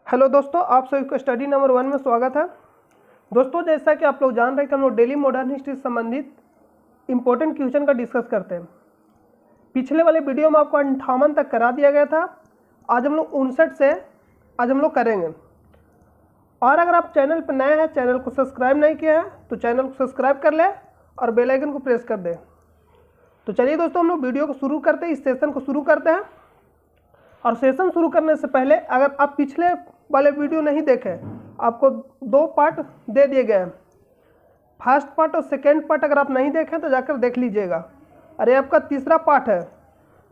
Hello दोस्तों, आप सभी को स्टडी नंबर 1 में स्वागत है। दोस्तों, जैसा कि आप लोग जान रहे हैं कि हम लोग डेली मॉडर्न हिस्ट्री से संबंधित इंपॉर्टेंट क्वेश्चन का डिस्कस करते हैं। पिछले वाले वीडियो में आपको 58 तक करा दिया गया था। आज हम लोग 59 से आज हम लोग करेंगे। और अगर आप चैनल पर नए हैं, चैनल को सब्सक्राइब नहीं किया है तो चैनल को सब्सक्राइब कर ले और बेल आइकन को प्रेस कर दे। तो चलिए दोस्तों, हम लोग वीडियो को शुरू करते हैं, इस सेशन को शुरू करते हैं। और सेशन शुरू करने से पहले अगर आप पिछले वाले वीडियो नहीं देखे, आपको 2 पार्ट दे दिए गए हैं। फर्स्ट पार्ट और सेकेंड पार्ट अगर आप नहीं देखें तो जाकर देख लीजिएगा। अरे आपका तीसरा पार्ट है।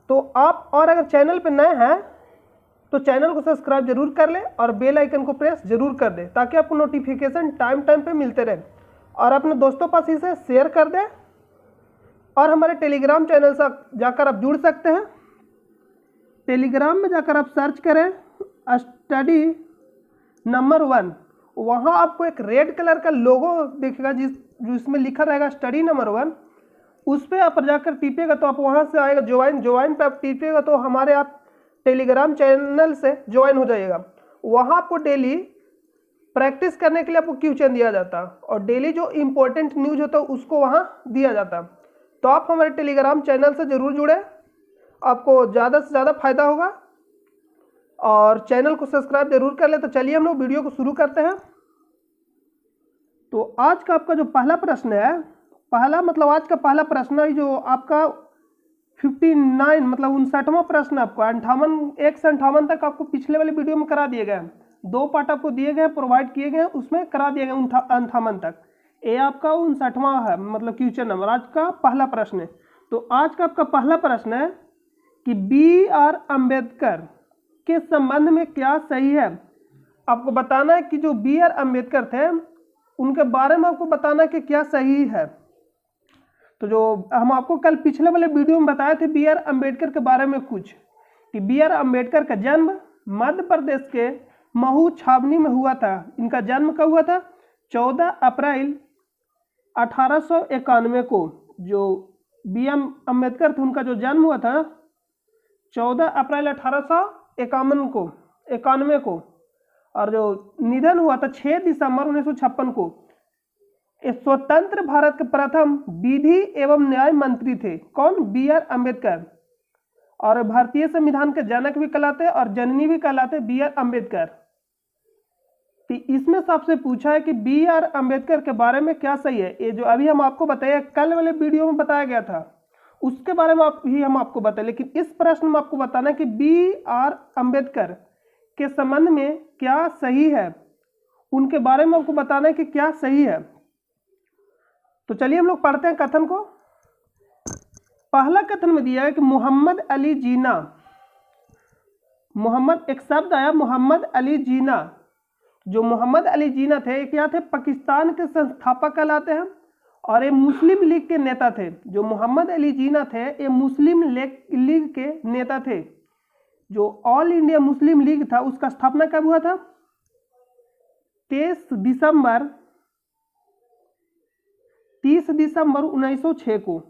तो आप और अगर चैनल पे नए हैं तो चैनल को सब्सक्राइब जरूर कर ले और बेल आइकन को प्रेस जरूर कर दे, ताकि आपको नोटिफिकेशन टाइम पे मिलते रहे। और अपने दोस्तों पास इसे शेयर कर दें। और हमारे टेलीग्राम चैनल से जाकर आप जुड़ सकते हैं। टेलीग्राम में जाकर आप सर्च करें स्टडी नंबर 1। वहाँ आपको एक रेड कलर का लोगो दिखेगा जिसमें लिखा रहेगा स्टडी नंबर 1। उस पर आप जाकर टिपिएगा तो आप वहाँ से आएगा ज्वाइन पे आप टिपिएगा तो हमारे आप टेलीग्राम चैनल से ज्वाइन हो जाइएगा। वहाँ आपको डेली प्रैक्टिस करने के लिए आपको क्वेश्चन दिया जाता है और डेली जो इम्पोर्टेंट न्यूज होता है उसको वहाँ दिया जाता है। तो आप हमारे टेलीग्राम चैनल से ज़रूर जुड़े, आपको ज़्यादा से ज़्यादा फायदा होगा। और चैनल को सब्सक्राइब जरूर कर ले। तो चलिए हम लोग वीडियो को शुरू करते हैं। तो आज का आपका जो पहला प्रश्न है, आज का पहला प्रश्न है जो आपका 59 मतलब 59वां प्रश्न आपको 58 1 से 58 तक आपको पिछले वाले वीडियो में करा दिए गए हैं। 2 पार्ट आपको दिए गए, प्रोवाइड किए गए, उसमें करा दिए गए 58 तक। ये आपका 59वां है, मतलब क्वेश्चन नंबर आज का पहला प्रश्न है। तो आज का आपका पहला प्रश्न है कि BR अम्बेडकर के संबंध में क्या सही है। आपको बताना है कि जो BR अम्बेडकर थे उनके बारे में आपको बताना है कि क्या सही है। तो जो हम आपको कल पिछले वाले वीडियो में बताए थे BR अम्बेडकर के बारे में कुछ, कि BR अम्बेडकर का जन्म मध्य प्रदेश के महू छावनी में हुआ था। इनका जन्म कब हुआ था? 14 अप्रैल 1891 को। जो BR अम्बेडकर थे उनका जो जन्म हुआ था 14 अप्रैल 1891 को, और जो निधन हुआ था 6 दिसंबर 1956 को। स्वतंत्र भारत के प्रथम विधि एवं न्याय मंत्री थे। कौन? BR अम्बेडकर। और भारतीय संविधान के जनक भी कहलाते और जननी भी कहलाते BR अम्बेडकर। तो इसमें सबसे पूछा है कि BR अम्बेडकर के बारे में क्या सही है। ये जो अभी हम आपको बताया कल वाले वीडियो में बताया गया था उसके बारे में हम आपको बताएं, लेकिन इस प्रश्न में आपको बताना है कि BR अम्बेडकर के संबंध में क्या सही है। उनके बारे में आपको बताना है कि क्या सही है। तो चलिए हम लोग पढ़ते हैं कथन को। पहला कथन में दिया है कि मोहम्मद अली जीना। एक शब्द आया मोहम्मद अली जीना। जो मोहम्मद अली जीना थे क्या थे? पाकिस्तान के संस्थापक कहलाते हैं और ये मुस्लिम लीग के नेता थे। जो मोहम्मद अली जीना थे ये मुस्लिम लीग के नेता थे। जो ऑल इंडिया मुस्लिम लीग था उसका स्थापना कब हुआ था? 30 दिसंबर 1906 को।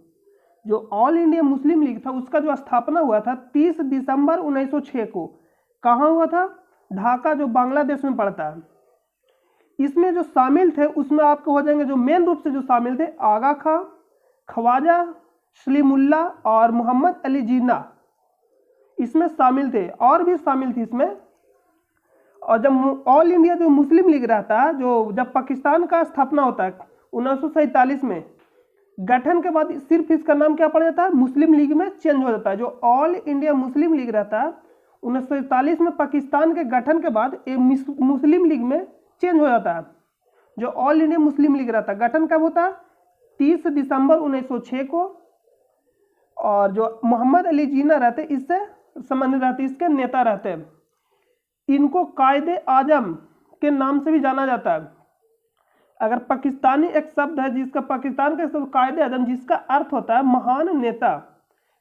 जो ऑल इंडिया मुस्लिम लीग था उसका जो स्थापना हुआ था 30 दिसंबर 1906 को। कहाँ हुआ था? ढाका, जो बांग्लादेश में पड़ता है। इसमें जो शामिल थे उसमें आपको हो जाएंगे, जो मेन रूप से जो शामिल थे, आगा खां, ख्वाजा सलीमुल्लाह और मोहम्मद अली जीना इसमें शामिल थे। और भी शामिल थी इसमें। और जब ऑल इंडिया जो मुस्लिम लीग रहता है, जो जब पाकिस्तान का स्थापना होता है 1947 में, गठन के बाद सिर्फ इसका नाम क्या पड़ जाता है? मुस्लिम लीग में चेंज हो जाता है। जो ऑल इंडिया मुस्लिम लीग रहता है 1947 में पाकिस्तान के गठन के बाद ये मुस्लिम लीग में चेंज हो जाता है। जो ऑल इंडिया मुस्लिम लीग रहता है गठन कब होता है? 30 दिसंबर 1906 को। और जो मोहम्मद अली जीना रहते इससे संबंधित रहते, इसके नेता रहते हैं। इनको कायदे आजम के नाम से भी जाना जाता है। अगर पाकिस्तानी एक शब्द है जिसका पाकिस्तान का शब्द कायदे आजम, जिसका अर्थ होता है महान नेता,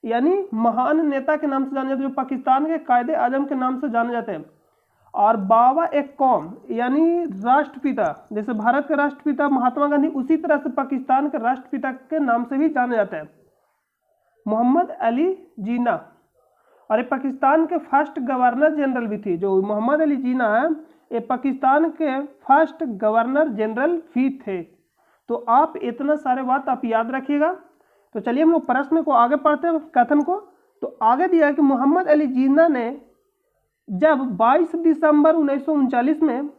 यानी महान नेता के नाम से जाने जाते हैं, जो पाकिस्तान के कायदे आजम के नाम से जाने जाते हैं। और बाबा एक कौम यानी राष्ट्रपिता, जैसे भारत के राष्ट्रपिता महात्मा गांधी, उसी तरह से पाकिस्तान के राष्ट्रपिता के नाम से भी जाने जाते हैं, मोहम्मद अली जीना। और ये पाकिस्तान के फर्स्ट गवर्नर जनरल भी थे। जो मोहम्मद अली जीना है ये पाकिस्तान के फर्स्ट गवर्नर जनरल भी थे। तो आप इतना सारे बात आप याद रखिएगा। तो चलिए हम लोग प्रश्न को आगे पढ़ते हैं, कथन को। तो आगे दिया है कि मोहम्मद अली जिन्ना ने जब 22 दिसंबर 1939 में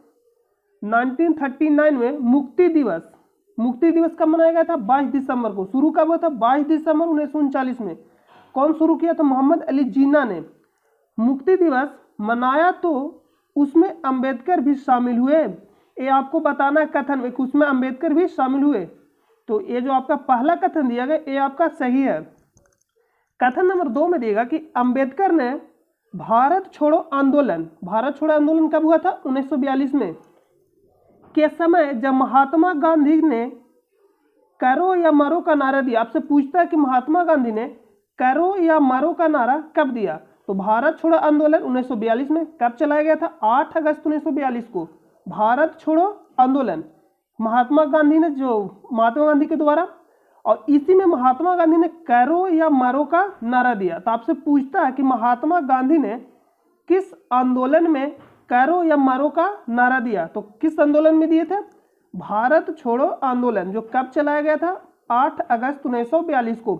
1939 में मुक्ति दिवस कब मनाया गया था? 22 दिसंबर को। शुरू कब हुआ था? 22 दिसंबर 1939 में। कौन शुरू किया था? मोहम्मद अली जिन्ना ने मुक्ति दिवस मनाया। तो उसमें अंबेडकर भी शामिल हुए। ये आपको बताना है कथन में, उसमें अंबेडकर भी शामिल हुए। तो ये जो आपका पहला कथन दिया गया ये आपका सही है। कथन नंबर 2 में देगा कि अंबेडकर ने भारत छोड़ो आंदोलन कब हुआ था? 1942 में के समय, जब महात्मा गांधी ने करो या मरो का नारा दिया। आपसे पूछता है कि महात्मा गांधी ने करो या मरो का नारा कब दिया? तो भारत छोड़ो आंदोलन 1942 में। कब चलाया गया था? 8 अगस्त 1942 को भारत छोड़ो आंदोलन महात्मा गांधी के द्वारा। और इसी में महात्मा गांधी ने करो या मरो का नारा दिया। तो आपसे पूछता है कि महात्मा गांधी ने किस आंदोलन में करो या मरो का नारा दिया? तो किस आंदोलन में दिए थे? भारत छोड़ो आंदोलन, जो कब चलाया गया था? 8 अगस्त 1942 को।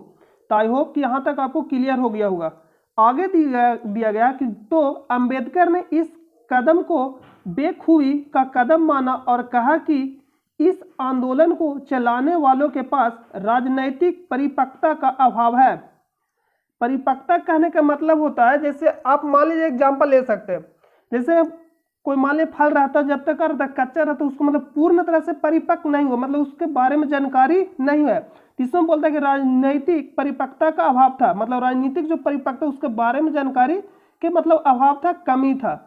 तो आई होप कि यहाँ तक आपको क्लियर हो गया होगा। आगे दिया गया कि तो अंबेडकर ने इस कदम को बेखूबी का कदम माना और कहा कि इस आंदोलन को चलाने वालों के पास राजनैतिक परिपक्वता का अभाव है। परिपक्वता कहने का मतलब होता है, जैसे आप मान लीजिए एग्जाम्पल ले सकते हैं, जैसे कोई मान लीजिए फल रहता है, जब तक कच्चा रहता है उसको मतलब पूर्ण तरह से परिपक्व नहीं हुआ, मतलब उसके बारे में जानकारी नहीं है। इसमें बोलता है कि राजनीतिक परिपक्वता का अभाव था, मतलब राजनीतिक जो परिपक्वता उसके बारे में जानकारी के मतलब अभाव था, कमी था।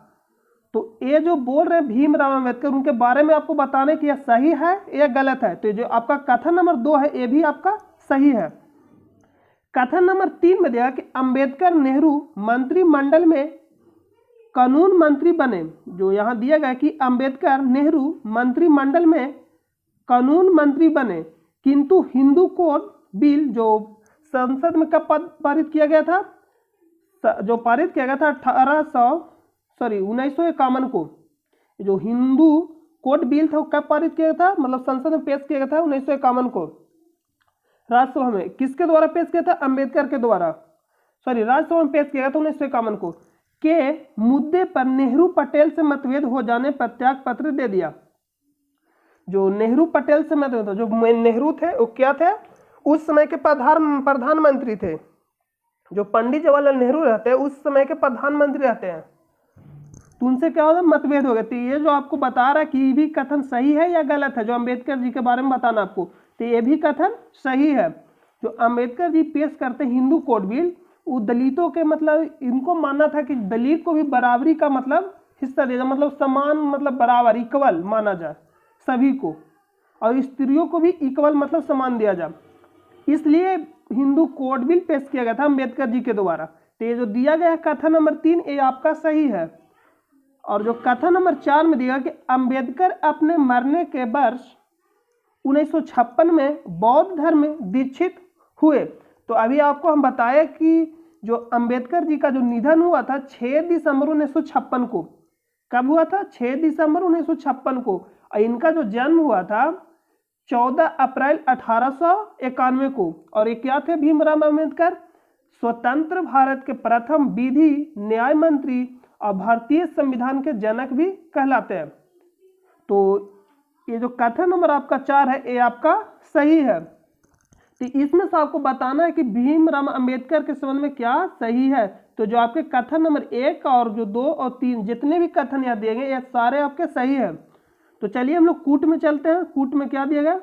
तो ये जो बोल रहे हैं भीमराव अम्बेडकर, उनके बारे में आपको बताने कि यह सही है या गलत है। तो जो आपका कथन नंबर 2 है ये भी आपका सही है। कथन नंबर 3 में दिया कि अंबेडकर नेहरू मंत्रिमंडल में कानून मंत्री बने। जो यहाँ दिया गया कि अंबेडकर नेहरू मंत्रिमंडल में कानून मंत्री बने, किंतु हिंदू कोड बिल जो संसद में कब पारित किया गया था? जो पारित किया गया था 1951 को। जो हिंदू कोड बिल था वो कब पारित किया गया था? मतलब संसद में पेश किया गया था 1951 को राज्यसभा में। किसके द्वारा पेश किया था? अंबेडकर के द्वारा। राज्यसभा में पेश किया गया था 1951 को। के मुद्दे पर नेहरू पटेल से मतभेद हो जाने पर त्याग पत्र दे दिया। जो नेहरू पटेल से मतभेद था, जो नेहरू थे वो क्या थे? उस समय के प्रधानमंत्री थे। जो पंडित जवाहरलाल नेहरू रहते हैं उस समय के प्रधानमंत्री रहते हैं। तो उनसे क्या होगा? मतभेद हो गए। तो ये जो आपको बता रहा है कि ये भी कथन सही है या गलत है, जो अंबेडकर जी के बारे में बताना आपको, तो ये भी कथन सही है। जो अंबेडकर जी पेश करते हिंदू कोड बिल, वो दलितों के मतलब इनको मानना था कि दलित को भी बराबरी का मतलब हिस्सा दिया जाए, मतलब समान, मतलब बराबर, इक्वल माना जाए सभी को, और स्त्रियों को भी इक्वल मतलब समान दिया जाए। इसलिए हिंदू कोड बिल पेश किया गया था अंबेडकर जी के द्वारा। तो ये जो दिया गया कथन नंबर 3 ये आपका सही है। और जो कथन नंबर 4 में दिया कि अंबेडकर अपने मरने के वर्ष 1956 में बौद्ध धर्म में दीक्षित हुए। तो अभी आपको हम बताया कि जो अंबेडकर जी का जो निधन हुआ था 6 दिसंबर 1956 को। कब हुआ था? 6 दिसंबर 1956 को। और इनका जो जन्म हुआ था 14 अप्रैल 1891 को। और ये क्या थे? भीमराव अम्बेडकर स्वतंत्र भारत के प्रथम विधि न्याय मंत्री और भारतीय संविधान के जनक भी कहलाते हैं। तो ये जो कथन नंबर आपका 4 है ये आपका सही है। तो इसमें से आपको बताना है कि भीमराव अंबेडकर के संबंध में क्या सही है। तो जो आपके कथन नंबर 1 और जो 2 और 3 जितने भी कथन यहाँ दिए गए ये सारे आपके सही है। तो चलिए हम लोग कूट में चलते हैं। कूट में क्या दिया गया?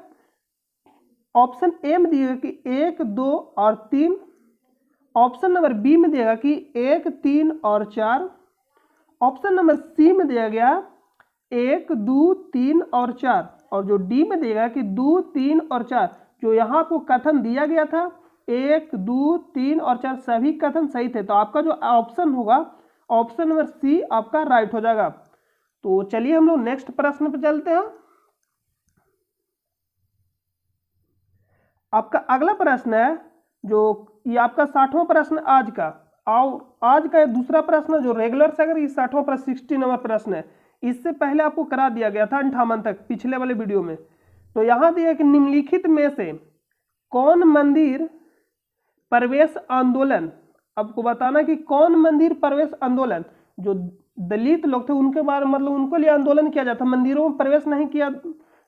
ऑप्शन ए में दिएगा कि 1, 2 और 3। ऑप्शन नंबर बी में दिएगा कि 1, 3 और 4। ऑप्शन नंबर सी में दिया गया 1, 2, 3 और 4। और जो डी में देगा कि 2, 3 और 4। जो यहाँ आपको कथन दिया गया था 1, 2, 3 और 4 सभी कथन सही थे। तो आपका जो ऑप्शन होगा ऑप्शन नंबर सी आपका राइट हो जाएगा। तो चलिए हम लोग नेक्स्ट प्रश्न पर चलते हैं। आपका अगला प्रश्न है जो ये आपका 60वां प्रश्न आज का। आज का दूसरा प्रश्न जो रेगुलर से अगर ये 60वां प्रश्न 60 नंबर प्रश्न है, इससे पहले आपको करा दिया गया था 58 तक पिछले वाले वीडियो में। तो यहाँ दिया कि निम्नलिखित में से कौन मंदिर प्रवेश आंदोलन, आपको बताना कि कौन मंदिर प्रवेश आंदोलन, जो दलित लोग थे उनके बारे मतलब उनको लिए आंदोलन किया जाता, मंदिरों में प्रवेश नहीं किया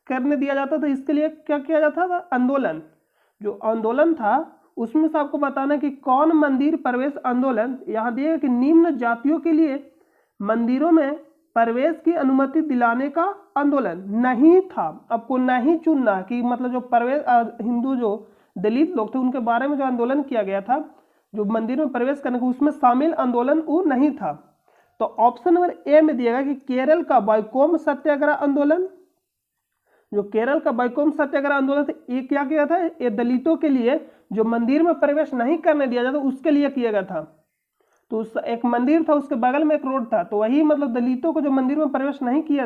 करने दिया जाता था, इसके लिए क्या किया जाता था, आंदोलन। जो आंदोलन था उसमें से आपको बताना कि कौन मंदिर प्रवेश आंदोलन, यहाँ दिए कि निम्न जातियों के लिए मंदिरों में प्रवेश की अनुमति दिलाने का आंदोलन नहीं था। आपको नहीं चुनना कि मतलब जो प्रवेश हिंदू जो दलित लोग थे उनके बारे में जो आंदोलन किया गया था जो मंदिर में प्रवेश करने का, उसमें शामिल आंदोलन वो नहीं था। तो ऑप्शन नंबर ए में दिएगा कि केरल का वैकोम सत्याग्रह आंदोलन, जो केरल का वैकोम सत्याग्रह आंदोलन था ये क्या किया था, ये दलितों के लिए जो मंदिर में प्रवेश नहीं करने दिया जाता उसके लिए किया गया था। तो उस एक मंदिर था उसके बगल में एक रोड था, तो वही मतलब दलितों को जो मंदिर में प्रवेश नहीं किया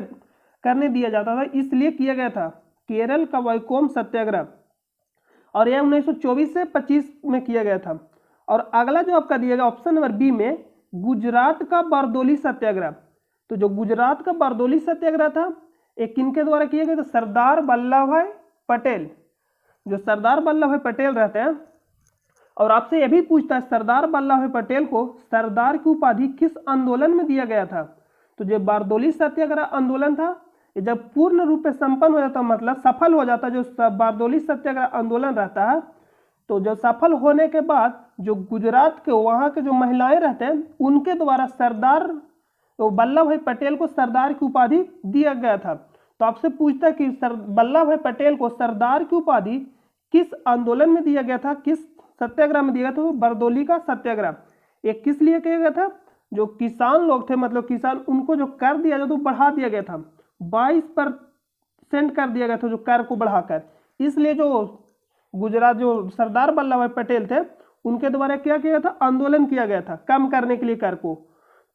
करने दिया जाता था इसलिए किया गया था केरल का वैकोम सत्याग्रह, और यह 1924 से 25 में किया गया था। और अगला जो आपका दिया गया ऑप्शन नंबर बी में गुजरात का बारदोली सत्याग्रह, तो जो गुजरात का बारदोली सत्याग्रह था एक किनके द्वारा किया गया था, सरदार वल्लभ भाई पटेल। जो सरदार वल्लभ भाई पटेल रहते हैं, और आपसे यह भी पूछता है सरदार वल्लभ भाई पटेल को सरदार की उपाधि किस आंदोलन में दिया गया था। तो जो बारदोली सत्याग्रह आंदोलन था ये जब पूर्ण रूप से संपन्न हो जाता मतलब सफल हो जाता, जो बारदोली सत्याग्रह आंदोलन रहता है, तो जो सफल होने के बाद जो गुजरात के वहाँ के जो महिलाएं रहते हैं उनके द्वारा सरदार वल्लभ भाई पटेल को सरदार की उपाधि दिया गया था। तो आपसे पूछता है कि वल्लभ भाई पटेल को सरदार की उपाधि किस आंदोलन में दिया गया था, किस सत्याग्रह में दिया गया था, तो बारदोली का सत्याग्रह। ये किस लिए किया गया था, जो किसान लोग थे मतलब किसान उनको जो कर दिया जाता तो बढ़ा दिया गया था, 22% कर दिया गया था जो कर को बढ़ाकर, इसलिए जो गुजरात जो सरदार वल्लभ भाई पटेल थे उनके द्वारा क्या किया गया था, आंदोलन किया गया था कम करने के लिए कर को।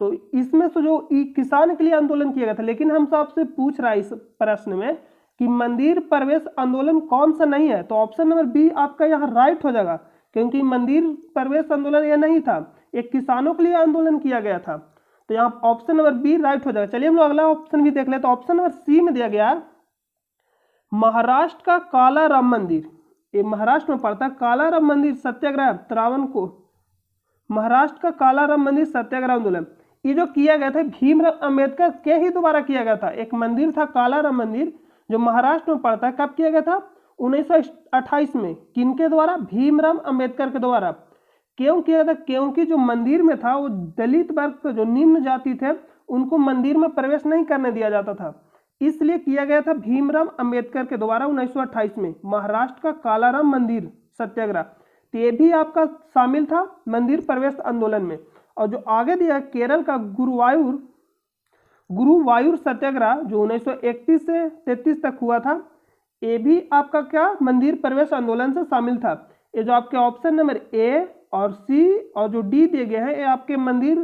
तो इसमें से जो किसान के लिए आंदोलन किया गया था, लेकिन हम आपसे पूछ रहा है इस प्रश्न में कि मंदिर प्रवेश आंदोलन कौन सा नहीं है, तो ऑप्शन नंबर बी आपका यहाँ राइट हो जाएगा, क्योंकि मंदिर प्रवेश आंदोलन यह नहीं था, एक किसानों के लिए आंदोलन किया गया था। तो यहाँ ऑप्शन नंबर बी राइट हो जाएगा। चलिए हम लोग अगला ऑप्शन भी देख लेते हैं। ऑप्शन नंबर सी में दिया गया महाराष्ट्र का काला राम मंदिर, ये महाराष्ट्र में पड़ता है, काला राम मंदिर सत्याग्रह त्रावण को, महाराष्ट्र का काला राम मंदिर सत्याग्रह आंदोलन ये जो किया गया था भीमराव अंबेडकर के ही द्वारा किया गया था। एक मंदिर था काला राम मंदिर जो महाराष्ट्र में पड़ता है, कब किया गया था, 1928 में, किनके द्वारा, भीमराव अंबेडकर के द्वारा। क्यों किया था, क्योंकि जो मंदिर में था वो दलित वर्ग जो निम्न जाति थे उनको मंदिर में प्रवेश नहीं करने दिया जाता था, इसलिए किया गया था भीमराव अंबेडकर के द्वारा 1928 में महाराष्ट्र का कालाराम मंदिर सत्याग्रह। तो ये भी आपका शामिल था मंदिर प्रवेश आंदोलन में। और जो आगे दिया केरल का गुरुवायूर सत्याग्रह जो 1931 से 33 तक हुआ था, ये भी आपका क्या मंदिर प्रवेश आंदोलन से शामिल था। ये जो आपके ऑप्शन नंबर ए और सी और जो डी दिए गए हैं ये आपके मंदिर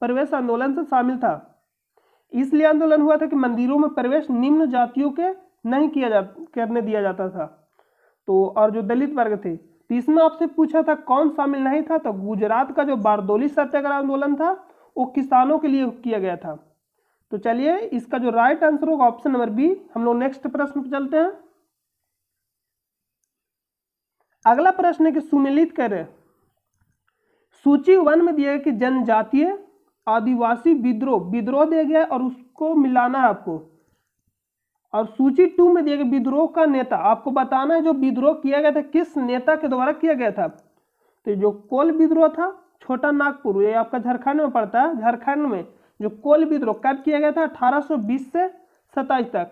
प्रवेश आंदोलन से शामिल था। इसलिए आंदोलन हुआ था कि मंदिरों में प्रवेश निम्न जातियों के नहीं करने दिया जाता था, तो और जो दलित वर्ग थे। तो इसमें आपसे पूछा था कौन शामिल नहीं था, तो गुजरात का जो बारदोली सत्याग्रह आंदोलन था वो किसानों के लिए किया गया था। तो चलिए इसका जो राइट आंसर होगा ऑप्शन नंबर बी। हम लोग नेक्स्ट प्रश्न पर चलते हैं। अगला प्रश्न है कि सुमेलित करें। सूची 1 में दिया है कि जनजातीय आदिवासी विद्रोह दिया गया और उसको मिलाना है आपको। और सूची 2 में दिया गया विद्रोह का नेता, आपको बताना है जो विद्रोह किया गया था किस नेता के द्वारा किया गया था। तो जो कोल विद्रोह था छोटा नागपुर, ये आपका झारखंड में पड़ता है, झारखंड में जो कोल विद्रोह कब किया गया था 1820 से 27 तक।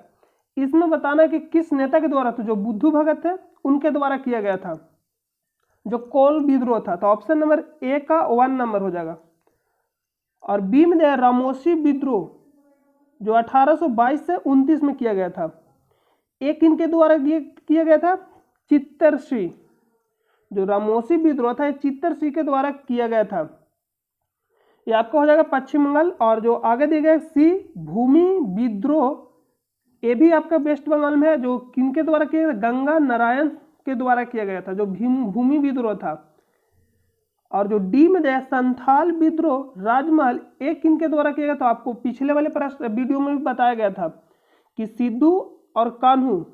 इसमें बताना है कि किस नेता के द्वारा, तो जो बुद्धू भगत थे उनके द्वारा किया गया था जो कोल विद्रोह था। तो ऑप्शन नंबर ए का 1 नंबर हो जाएगा। और बी में दिया रामोसी विद्रोह जो 1822 से 29 में किया गया था। एक इनके द्वारा किया गया था चित्तरसी, जो रामोसी विद्रोह था चित्तरसी के द्वारा किया गया था। ये आपका हो जाएगा पश्चिम बंगाल। और जो आगे दिया गया सी भूमि विद्रोह, ये भी आपका वेस्ट बंगाल में है, जो किनके द्वारा किया गया, गंगा नारायण के द्वारा किया गया था जो भूमि विद्रोह था। और जो डी में दिया संथाल विद्रोह राजमहल एक किनके द्वारा किया गया, तो आपको पिछले वाले प्रश्न वीडियो में भी बताया गया था कि सिद्धू और कान्हू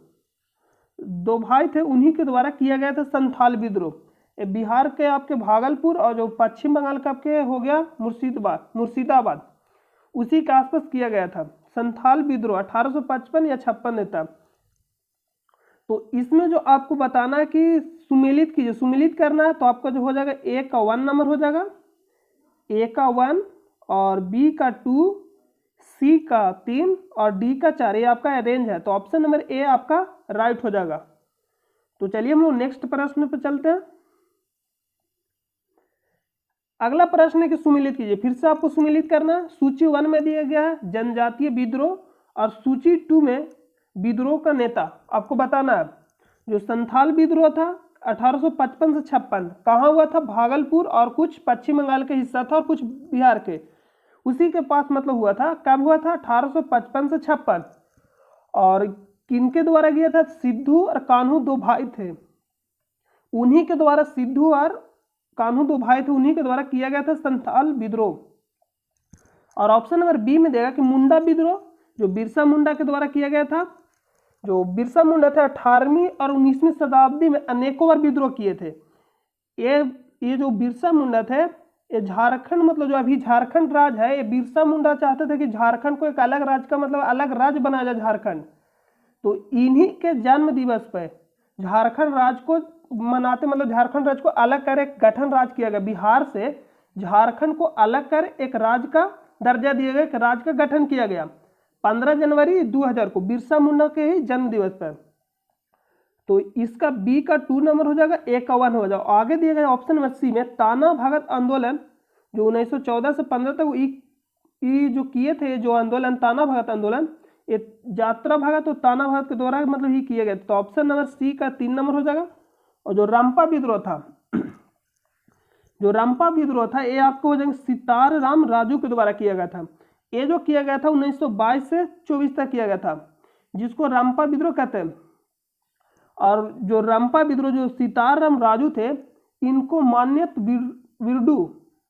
दो भाई थे, उन्हीं के द्वारा किया गया था संथाल विद्रोह। ये बिहार के आपके भागलपुर और जो पश्चिम बंगाल का आपके हो गया मुर्शिदाबाद उसी के आसपास किया गया था संथाल विद्रोह 1855 या 56 था। तो इसमें जो आपको बताना है कि सुमेलित कीजिए, सुमेलित करना है तो आपका जो हो जाएगा ए का 1 नंबर हो जाएगा, ए का 1 और बी का 2, सी का 3 और डी का 4, ये आपका रेंज है। तो ऑप्शन नंबर ए आपका राइट हो जाएगा। तो चलिए हम लोग नेक्स्ट प्रश्न पर चलते हैं। अगला प्रश्न है कि सुमेलित कीजिए, फिर से आपको सुमेलित करना है। सूची 1 में दिया गया है जनजातीय विद्रोह और सूची 2 में विद्रोह का नेता आपको बताना है। जो संथाल विद्रोह था 1855 से 56 कहाँ हुआ था, भागलपुर और कुछ पश्चिम बंगाल के हिस्सा था और कुछ बिहार के, उसी के पास मतलब हुआ था। कब हुआ था, 1855 से 56। और किनके द्वारा किया था, सिद्धू और कान्हू दो भाई थे, उन्हीं के द्वारा, सिद्धू और कान्हू दो भाई थे, उन्हीं के द्वारा किया गया था संथाल विद्रोह। और ऑप्शन नंबर बी में देगा कि मुंडा विद्रोह जो बिरसा मुंडा के द्वारा किया गया था। जो बिरसा मुंडा थे 18वीं और 19वीं शताब्दी में अनेकों बार विद्रोह किए थे। ये जो बिरसा मुंडा थे, ये झारखंड मतलब जो अभी झारखंड राज्य है, ये बिरसा मुंडा चाहते थे कि झारखंड को एक अलग राज्य का मतलब अलग राज्य बनाया जाए झारखंड। तो इन्हीं के जन्म दिवस पर झारखंड राज्य को मनाते, मतलब झारखंड राज्य को अलग कर एक गठन राज्य किया गया। बिहार से झारखंड को अलग कर एक राज्य का दर्जा दिया गया, एक राज्य का गठन किया गया 15 जनवरी 2000 को बिरसा मुंडा के ही जन्म दिवस पर। तो इसका बी का 2 नंबर हो जाएगा, ए का 1 हो जाएगा। आगे दिया गया ऑप्शन नंबर सी में ताना भगत आंदोलन जो 1914 से 15 तक ये जो किए थे, जो आंदोलन ताना भगत आंदोलन, ये यात्रा भगत और ताना भगत के द्वारा मतलब ही किया गया। तो ऑप्शन नंबर सी का 3 नंबर हो जाएगा। और जो रंपा विद्रोह था, जो रंपा विद्रोह था ये आपको हो जाएगा सितार राम राजू के द्वारा किया गया था। ये जो किया गया था 1922 से 24 तक किया गया था, जिसको रंपा विद्रोह कहते हैं। और जो रंपा विद्रोह जो सितार राम राजू थे, इनको मान्यत विरडू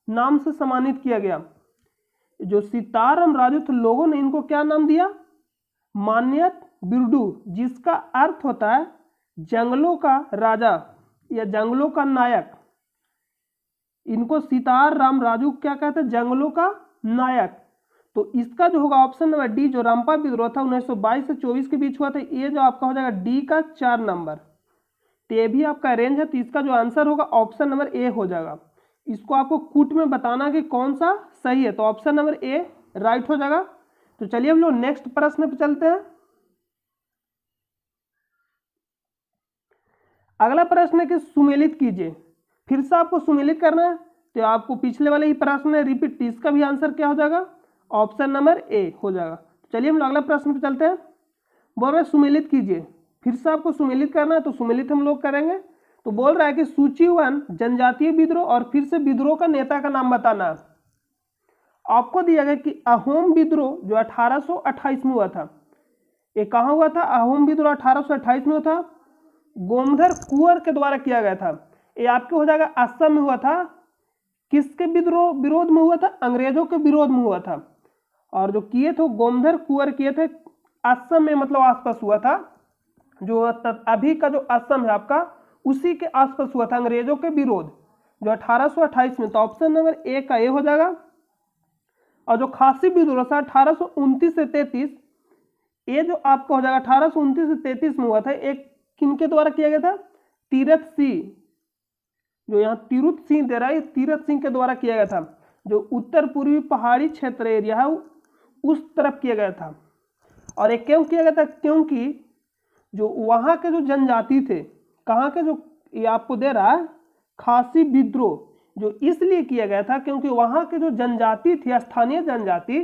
नाम से सम्मानित किया गया। जो सितार राम राजू थे, लोगों ने इनको क्या नाम दिया, मान्यत बिरडू, जिसका अर्थ होता है जंगलों का राजा या जंगलों का नायक। इनको सितार राम राजू क्या कहते हैं, जंगलों का नायक। तो इसका जो होगा ऑप्शन नंबर डी, जो रंपा विद्रोह था 1922 से 24 के बीच हुआ था, ये जो आपका हो जाएगा डी का 4 नंबर। तो ये भी आपका रेंज है। तो इसका जो आंसर होगा ऑप्शन नंबर ए हो जाएगा। इसको आपको कूट में बताना कि कौन सा सही है, तो ऑप्शन नंबर ए राइट हो जाएगा। तो चलिए हम लोग नेक्स्ट प्रश्न पे चलते हैं। अगला प्रश्न है कि सुमेलित कीजिए, फिर से आपको सुमेलित करना है। तो आपको पिछले वाले ही प्रश्न है रिपीट, इसका भी आंसर क्या हो जाएगा, ऑप्शन नंबर ए हो जाएगा। चलिए हम लोग अगला प्रश्न पे चलते हैं। बोल रहे सुमेलित कीजिए, फिर से आपको सुमेलित करना है, तो सुमेलित हम लोग करेंगे। तो बोल रहा है कि सूची 1 जनजातीय विद्रोह और फिर से विद्रोह का नेता का नाम बताना। आपको दिया गया कि अहोम विद्रोह जो 1828 में हुआ था, ये कहाँ हुआ था, अहोम विद्रोह 1828 में हुआ था, गोमधर कुंवर के द्वारा किया गया था। ये आपके हो जाएगा असम में हुआ था। किसके विरोध में हुआ था, अंग्रेजों के विरोध में हुआ था। और जो किए थे गोमधर कुंवर किए थे असम में, मतलब आसपास हुआ था। जो अभी का जो असम है आपका, उसी के आसपास हुआ था अंग्रेजों के विरोध, जो 1828 में। तो ऑप्शन नंबर ए का ए हो जाएगा। और जो खासी विद्रोह था 1829 से 33, ये जो आपका हो जाएगा 1829 से 33 में हुआ था। एक किनके द्वारा किया गया था, तीरथ सिंह, जो यहाँ तीरथ सिंह दे रहा है, तीरथ सिंह के द्वारा किया गया था। जो उत्तर पूर्वी पहाड़ी क्षेत्र एरिया है उस तरफ किया गया था। और ये क्यों किया गया था, क्योंकि जो वहाँ के जो जनजाति थे, कहाँ के, जो ये आपको दे रहा है खासी विद्रोह, जो इसलिए किया गया था क्योंकि वहाँ के जो जनजाति थी, स्थानीय जनजाति,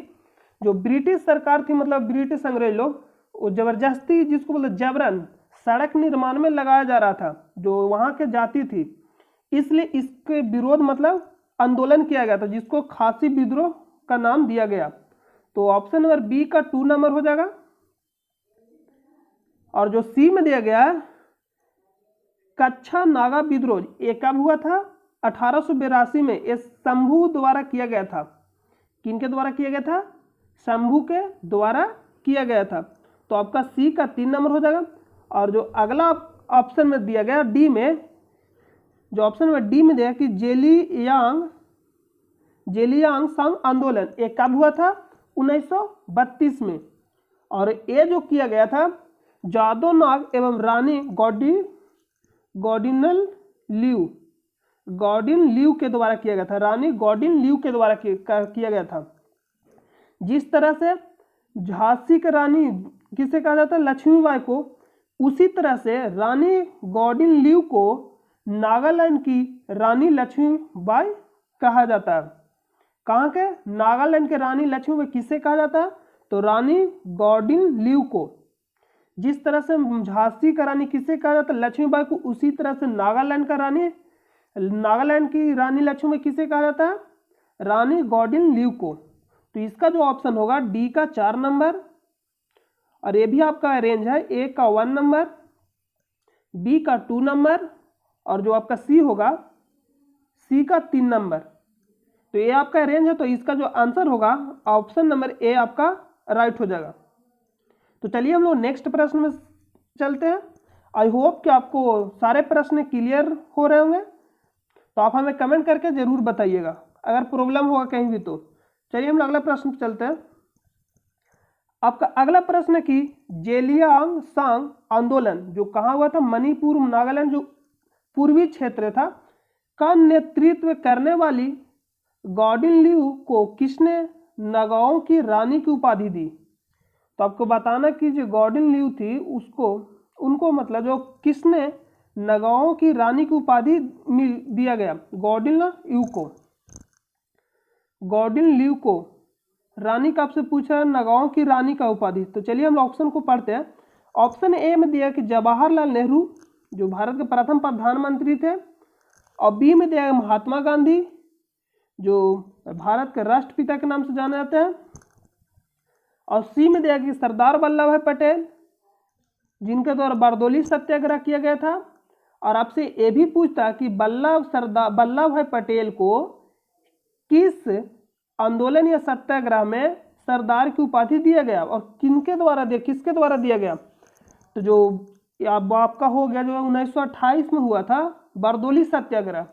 जो ब्रिटिश सरकार थी, मतलब ब्रिटिश अंग्रेज लोग, वो जबरदस्ती, जिसको बोलते जबरन, सड़क निर्माण में लगाया जा रहा था जो वहाँ के जाति थी, इसलिए इसके विरोध मतलब आंदोलन किया गया था, जिसको खासी विद्रोह का नाम दिया गया। तो ऑप्शन नंबर बी का 2 नंबर हो जाएगा। और जो सी में दिया गया है कच्छा नागा विद्रोह, ये कब हुआ था, 1882 में ये शंभू द्वारा किया गया था। किनके द्वारा किया गया था? शंभू के द्वारा किया गया था। तो आपका सी का 3 नंबर हो जाएगा। और जो अगला ऑप्शन में दिया गया डी में, जो ऑप्शन में डी में दिया कि जेलियांग सांग आंदोलन ये कब हुआ था? 1932 में। और ये जो किया गया था जादो नाग एवं रानी गॉर्डिन ल्यू के द्वारा किया गया था। रानी गॉर्डिन ल्यू के द्वारा किया गया था। जिस तरह से झांसी की रानी किसे कहा जाता है? लक्ष्मीबाई को। उसी तरह से रानी गॉर्डिन ल्यू को नागालैंड की रानी लक्ष्मीबाई कहा जाता है। कहाँ के? नागालैंड के रानी लक्ष्मीबाई किसे कहा जाता है? तो रानी गॉर्डिन ल्यू को। जिस तरह से झांसी का रानी किसे कहा जाता है? लक्ष्मीबाई को। उसी तरह से नागालैंड की रानी लक्ष्मीबाई किसे कहा जाता है? रानी गॉर्डिन ल्यू को। तो इसका जो ऑप्शन होगा डी का 4 नंबर, और ये भी आपका रेंज है, ए का 1 नंबर, बी का 2 नंबर, और जो आपका सी होगा सी का 3 नंबर। तो ये आपका रेंज है। तो इसका जो आंसर होगा ऑप्शन नंबर ए आपका राइट हो जाएगा। तो चलिए हम लोग नेक्स्ट प्रश्न में चलते हैं। आई होप कि आपको सारे प्रश्न क्लियर हो रहे होंगे। तो आप हमें कमेंट करके जरूर बताइएगा अगर प्रॉब्लम होगा कहीं भी। तो चलिए हम अगला प्रश्न पे चलते हैं। आपका अगला प्रश्न है कि जेलियांग सांग आंदोलन जो कहाँ हुआ था? मणिपुर, नागालैंड जो पूर्वी क्षेत्र था, का नेतृत्व करने वाली गॉर्डिन ल्यू को किसने नगाओं की रानी की उपाधि दी? तो आपको बताना कि जो गॉर्डिन ल्यू थी उनको मतलब जो किसने नगाओं की रानी की उपाधि दिया गया? गॉर्डिन ल्यू को रानी का आपसे पूछा है, नगाओं की रानी का उपाधि। तो चलिए हम ऑप्शन को पढ़ते हैं। ऑप्शन ए में दिया कि जवाहरलाल नेहरू जो भारत के प्रथम प्रधानमंत्री थे, और बी में दिया महात्मा गांधी जो भारत के राष्ट्रपिता के नाम से जाने जाते हैं, और सी में दिया कि सरदार वल्लभ भाई पटेल जिनके द्वारा बारदोली सत्याग्रह किया गया था। और आपसे ये भी पूछता कि वल्लभ भाई पटेल को किस आंदोलन या सत्याग्रह में सरदार की उपाधि दिया गया और किसके द्वारा दिया गया? तो जो आपका हो गया जो 1928 में हुआ था बारदोली सत्याग्रह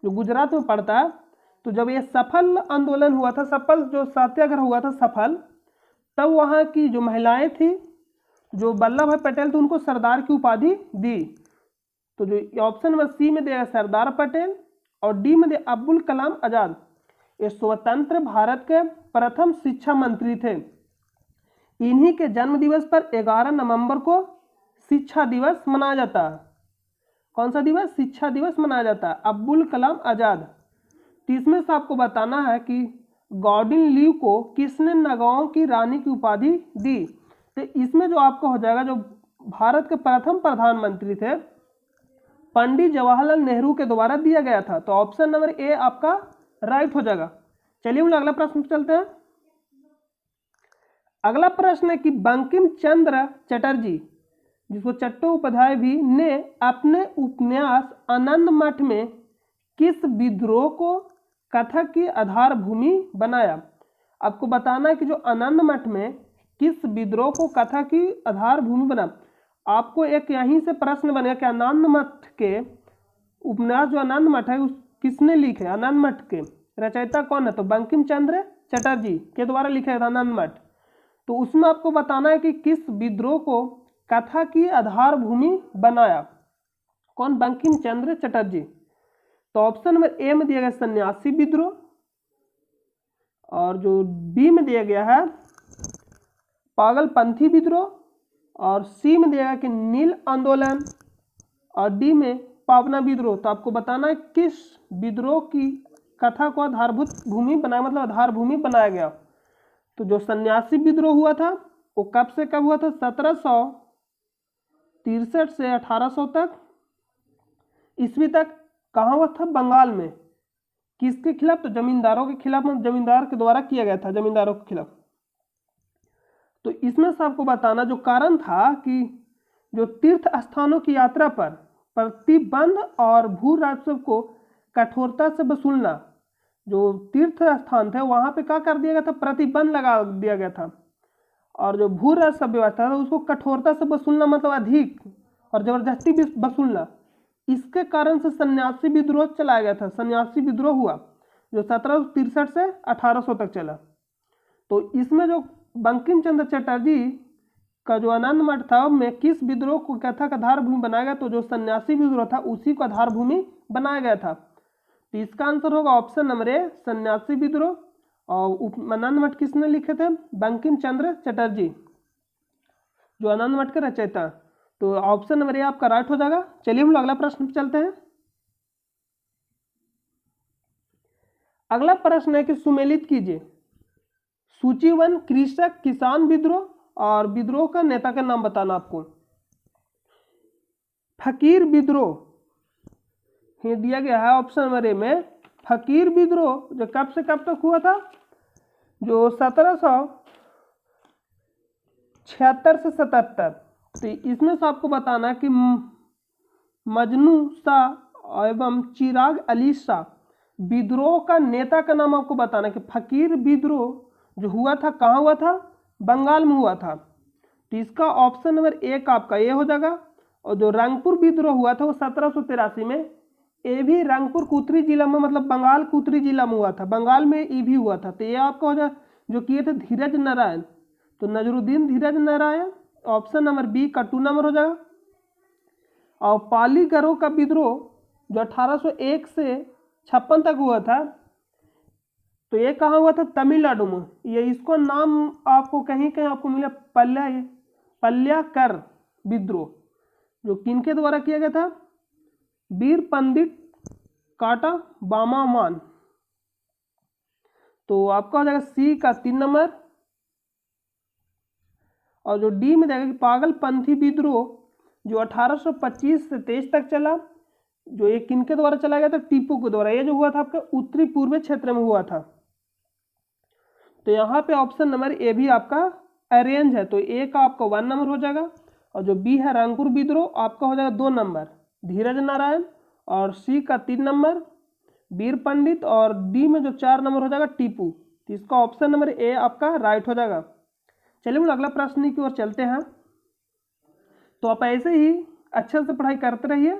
जो गुजरात में पड़ता है। तो जब ये सफल आंदोलन हुआ था, सफल जो सत्याग्रह हुआ था सफल, तब वहाँ की जो महिलाएं थी जो वल्लभ भाई पटेल थे उनको सरदार की उपाधि दी। तो जो ऑप्शन नंबर सी में दिया सरदार पटेल और डी में दिया अब्दुल कलाम आजाद। ये स्वतंत्र भारत के प्रथम शिक्षा मंत्री थे। इन्हीं के जन्म दिवस पर 11 नवंबर को शिक्षा दिवस मनाया जाता है। कौन सा दिवस? शिक्षा दिवस मनाया जाता है, अब्दुल कलाम आजाद। तो इसमें से आपको बताना है कि गॉर्डिन ल्यू को किसने नगाओं की रानी की उपाधि दी। तो इसमें जो आपका हो जाएगा जो भारत के प्रथम प्रधानमंत्री थे पंडित जवाहरलाल नेहरू के द्वारा दिया गया था। तो ऑप्शन नंबर ए आपका राइट हो जाएगा। चलिए हम अगला प्रश्न चलते हैं। अगला प्रश्न है कि बंकिम चंद्र चटर्जी जिसको चट्टोपाध्याय भी ने अपने उपन्यास आनंद मठ में किस विद्रोह को कथक की आधारभूमि बनाया? आपको बताना है कि जो आनंद मठ में किस विद्रोह को कथक की आधारभूमि बना। आपको एक यहीं से प्रश्न बनेगा कि आनंद मठ के उपन्यास जो आनंद मठ है किसने लिखे? आनंद मठ के रचयिता कौन है? तो बंकिम चंद्र चटर्जी के द्वारा लिखा था आनंद मठ। तो उसमें आपको बताना है कि किस विद्रोह को कथा की आधारभूमि बनाया? कौन? बंकिम चंद्र चटर्जी। तो ऑप्शन नंबर ए में दिया गया सन्यासी विद्रोह, और जो बी में दिया गया है पागलपंथी विद्रोह, और सी में दिया गया कि नील आंदोलन, और डी में पावना विद्रोह। तो आपको बताना है किस विद्रोह की कथा को आधारभूत भूमि बनाया, मतलब आधारभूमि बनाया गया। तो जो सन्यासी विद्रोह हुआ था वो कब से कब हुआ था? 1763 से 1800 तक ईस्वी तक। कहाँ हुआ था? बंगाल में। किसके खिलाफ? तो जमींदारों के खिलाफ, मतलब जमींदार के द्वारा किया गया था, जमींदारों के खिलाफ। तो इसमें से आपको बताना जो कारण था कि जो तीर्थ स्थानों की यात्रा पर प्रतिबंध और भू राजस्व को कठोरता से वसूलना, जो तीर्थ स्थान थे वहां पे क्या कर दिया गया था, प्रतिबंध लगा दिया गया था। और जो भू राजस्व व्यवस्था था उसको कठोरता से वसूलना मतलब अधिक और जबरदस्ती भी वसूलना, इसके कारण से सन्यासी विद्रोह चलाया गया था। सन्यासी विद्रोह हुआ जो 1763 से 1800 तक चला। तो इसमें जो बंकिम चंद्र चटर्जी का जो आनंद मठ था में किस विद्रोह को कथा का आधारभूमि बनाया गया, तो जो सन्यासी विद्रोह था उसी को आधारभूमि बनाया गया था। तो इसका आंसर होगा ऑप्शन नंबर ए, सन्यासी विद्रोह। और आनंद मठ किसने लिखे थे, बंकिम चंद्र चटर्जी, जो आनंद मठ के रचयिता। तो ऑप्शन नंबर ए आपका राइट हो जाएगा। चलिए हम लोग अगला प्रश्न पे चलते हैं। अगला प्रश्न है कि सुमेलित कीजिए सूची 1 कृषक किसान विद्रोह और विद्रोह का नेता का नाम बताना आपको। फकीर विद्रोह ये दिया गया है ऑप्शन नंबर ए में। फकीर विद्रोह जो कब से कब तक हुआ था, जो 1776 से 77। तो इसमें से आपको बताना है कि मजनू शाह एवं चिराग अली शाह विद्रोह का नेता का नाम आपको बताना है कि फकीर विद्रोह जो हुआ था कहाँ हुआ था, बंगाल में हुआ था। तो इसका ऑप्शन नंबर एक आपका ये हो जाएगा। और जो रंगपुर विद्रोह हुआ था वो 1783 में, ये भी रंगपुर के उत्तरी जिला में मतलब बंगाल के उत्तरी जिला में हुआ था, बंगाल में ये भी हुआ था। तो ये आपका हो जाए जो किए थे धीरज नारायण, तो नजरुद्दीन धीरज नारायण, ऑप्शन नंबर बी का 2 नंबर हो जाएगा। और पाली गरोह का विद्रोह जो 1801 से 56 तक हुआ था, तो ये कहाँ हुआ था, तमिलनाडु में। ये इसको नाम आपको कहीं कहीं आपको मिला पल्याकर विद्रोह, जो किनके द्वारा किया गया था, वीर पंडित काटा बामामान। तो आपका हो जाएगा सी का 3 नंबर। और जो डी में जाएगा कि पागलपंथी विद्रोह जो 1825 से 23 तक चला, जो ये किनके द्वारा चला गया था, टीपू के द्वारा। ये जो हुआ था आपके उत्तरी पूर्वी क्षेत्र में हुआ था। तो यहाँ पे ऑप्शन नंबर ए भी आपका अरेंज है, तो ए का आपका 1 नंबर हो जाएगा। और जो बी है रंगपुर विद्रोह आपका हो जाएगा 2 नंबर धीरज नारायण, और सी का 3 नंबर वीर पंडित, और डी में जो 4 नंबर हो जाएगा टीपू। तो इसका ऑप्शन नंबर ए आपका राइट हो जाएगा। चलिए हम अगला प्रश्न की ओर चलते हैं। तो आप ऐसे ही अच्छे से पढ़ाई करते रहिए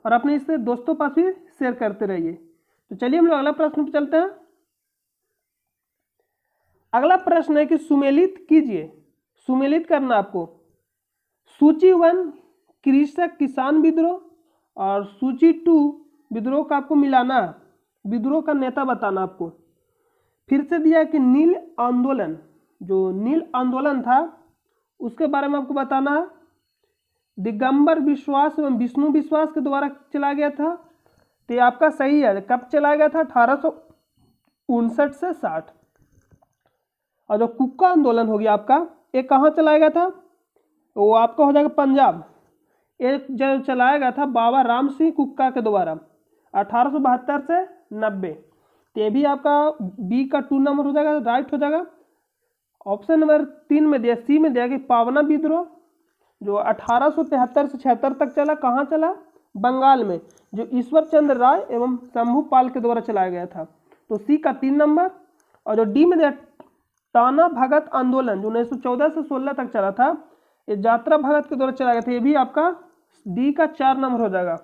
और अपने इससे दोस्तों पास भी शेयर करते रहिए। तो चलिए हम लोग अगला प्रश्न पे चलते हैं। अगला प्रश्न है कि सुमेलित कीजिए, सुमेलित करना आपको सूची 1 कृषक किसान विद्रोह और सूची 2 विद्रोह का आपको मिलाना, विद्रोह का नेता बताना आपको। फिर से दिया कि नील आंदोलन, जो नील आंदोलन था उसके बारे में आपको बताना है। दिगंबर विश्वास एवं विष्णु विश्वास के द्वारा चला गया था। तो ये आपका सही है। कब चलाया गया था, 1859 से 60। और जो कुक्का आंदोलन हो गया आपका, ये कहाँ चलाया गया था, वो आपका हो जाएगा पंजाब। ये जो चलाया गया था बाबा राम सिंह कुक्का के द्वारा 1872 से 90। तो ये भी आपका बी का 2 नंबर हो जाएगा, राइट हो जाएगा। ऑप्शन नंबर 3 में दिया, सी में दिया कि पावना विद्रोह जो 1873 से 76 तक चला, कहाँ चला, बंगाल में, जो ईश्वर चंद्र राय एवं शंभू पाल के द्वारा चलाया गया था। तो सी का 3 नंबर। और जो डी में दिया टाना भगत आंदोलन जो 1914 से 16 तक चला था, ये यात्रा भगत के द्वारा चलाया गया था, ये भी आपका डी का 4 नंबर हो जाएगा।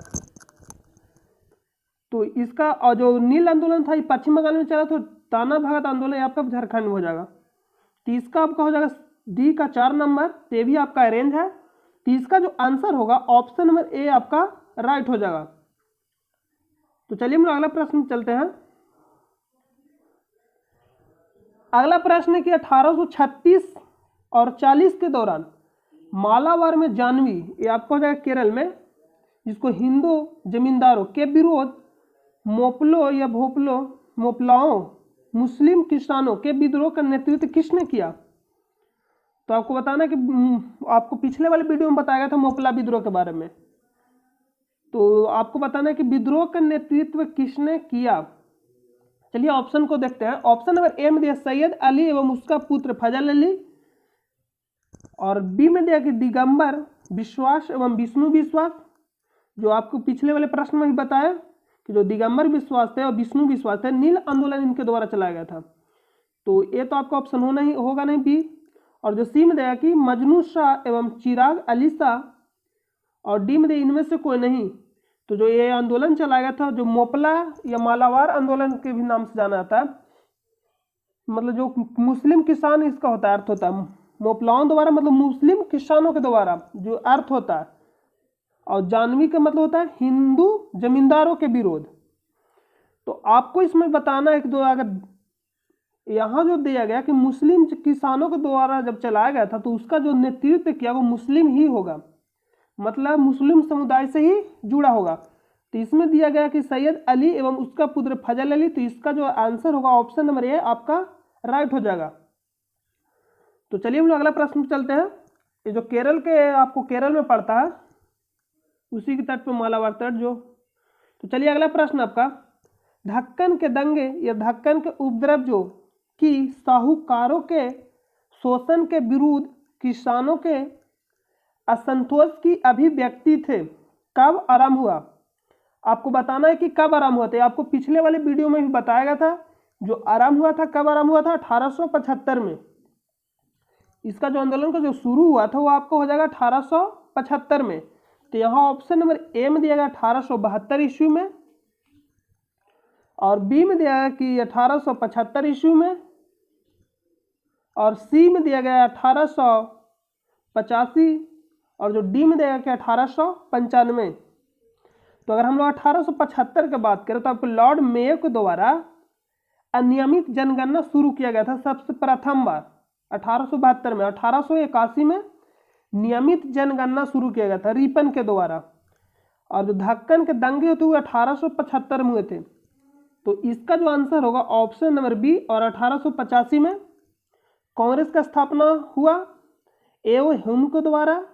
तो इसका और जो नील आंदोलन था ये पश्चिम बंगाल में चला, तो टाना भगत आंदोलन आपका झारखंड में हो जाएगा। तो इसका आपका हो जाएगा डी का 4 नंबर, तो ये भी आपका अरेंज है। तो इसका जो आंसर होगा ऑप्शन नंबर ए आपका राइट हो जाएगा। तो चलिए हम अगला प्रश्न चलते हैं। अगला प्रश्न है कि 1836 और 40 के दौरान मालाबार में जानवी, ये आपको हो जाएगा केरल में, जिसको हिंदू जमींदारों के विरोध मोपलो या मोपलाओं मुस्लिम किसानों के विद्रोह का नेतृत्व किसने किया। तो आपको बताना कि आपको पिछले वाले वीडियो में बताया गया था मोपला विद्रोह के बारे में। तो आपको बताना है कि विद्रोह का नेतृत्व किसने किया। चलिए ऑप्शन को देखते हैं। ऑप्शन नंबर ए में दिया सैयद अली एवं उसका पुत्र फजल अली, और बी में दिया कि दिगंबर विश्वास एवं विष्णु विश्वास, जो आपको पिछले वाले प्रश्न में भी बताया कि जो दिगंबर विश्वास थे और विष्णु विश्वास थे, नील आंदोलन इनके द्वारा चलाया गया था। तो ये तो आपका ऑप्शन होगा नहीं बी। और जो सी में दिया कि मजनू शाह एवं चिराग अली शाह, और डी में इनमें से कोई नहीं। तो जो ये आंदोलन चलाया गया था, जो मोपला या मालावार आंदोलन के भी नाम से जाना जाता है, मतलब जो मुस्लिम किसान इसका होता है, अर्थ होता है मोपलाओं द्वारा, मतलब मुस्लिम किसानों के द्वारा जो अर्थ होता है, और जानवी का मतलब होता है हिंदू जमींदारों के विरोध। तो आपको इसमें बताना है कि जो अगर यहाँ जो दिया गया कि मुस्लिम किसानों के द्वारा जब चलाया गया था, तो उसका जो नेतृत्व किया वो मुस्लिम ही होगा, मतलब मुस्लिम समुदाय से ही जुड़ा होगा। तो इसमें दिया गया कि सैयद अली एवं उसका पुत्र फजल अली। तो इसका जो आंसर होगा ऑप्शन नंबर ए आपका राइट हो जाएगा। तो चलिए हम लोग अगला प्रश्न चलते हैं। ये जो केरल के, आपको केरल में पड़ता है, उसी के तट पर मालाबार तट जो। तो चलिए अगला प्रश्न आपका, ढक्कन के दंगे या ढक्कन के उपद्रव जो कि साहूकारों के शोषण के विरुद्ध किसानों के असंतोष की अभिव्यक्ति थे, कब आरंभ हुआ? आपको बताना है कि कब आरंभ हुआ था। आपको पिछले वाले वीडियो में भी बताया गया था जो आरंभ हुआ था, कब आरंभ हुआ था, 1875 में। इसका जो आंदोलन का जो शुरू हुआ था वो आपको हो जाएगा 1875 में। तो यहाँ ऑप्शन नंबर ए में दिया गया 1872 ईस्वी में, और बी में दिया गया कि 1875 ईस्वी में, और सी में दिया गया 1885, और जो डी में दिया गया कि 1895। तो अगर हम लोग 1875 की बात करें तो आपको लॉर्ड मेयो के द्वारा अनियमित जनगणना शुरू किया गया था सबसे प्रथम बार 1872 में। 1881 में नियमित जनगणना शुरू किया गया था रिपन के द्वारा, और जो ढक्कन के दंगे होते हुए 1875 में हुए थे। तो इसका जो आंसर होगा ऑप्शन नंबर बी। और 1885 में कांग्रेस का स्थापना हुआ एओ ह्यूम के द्वारा।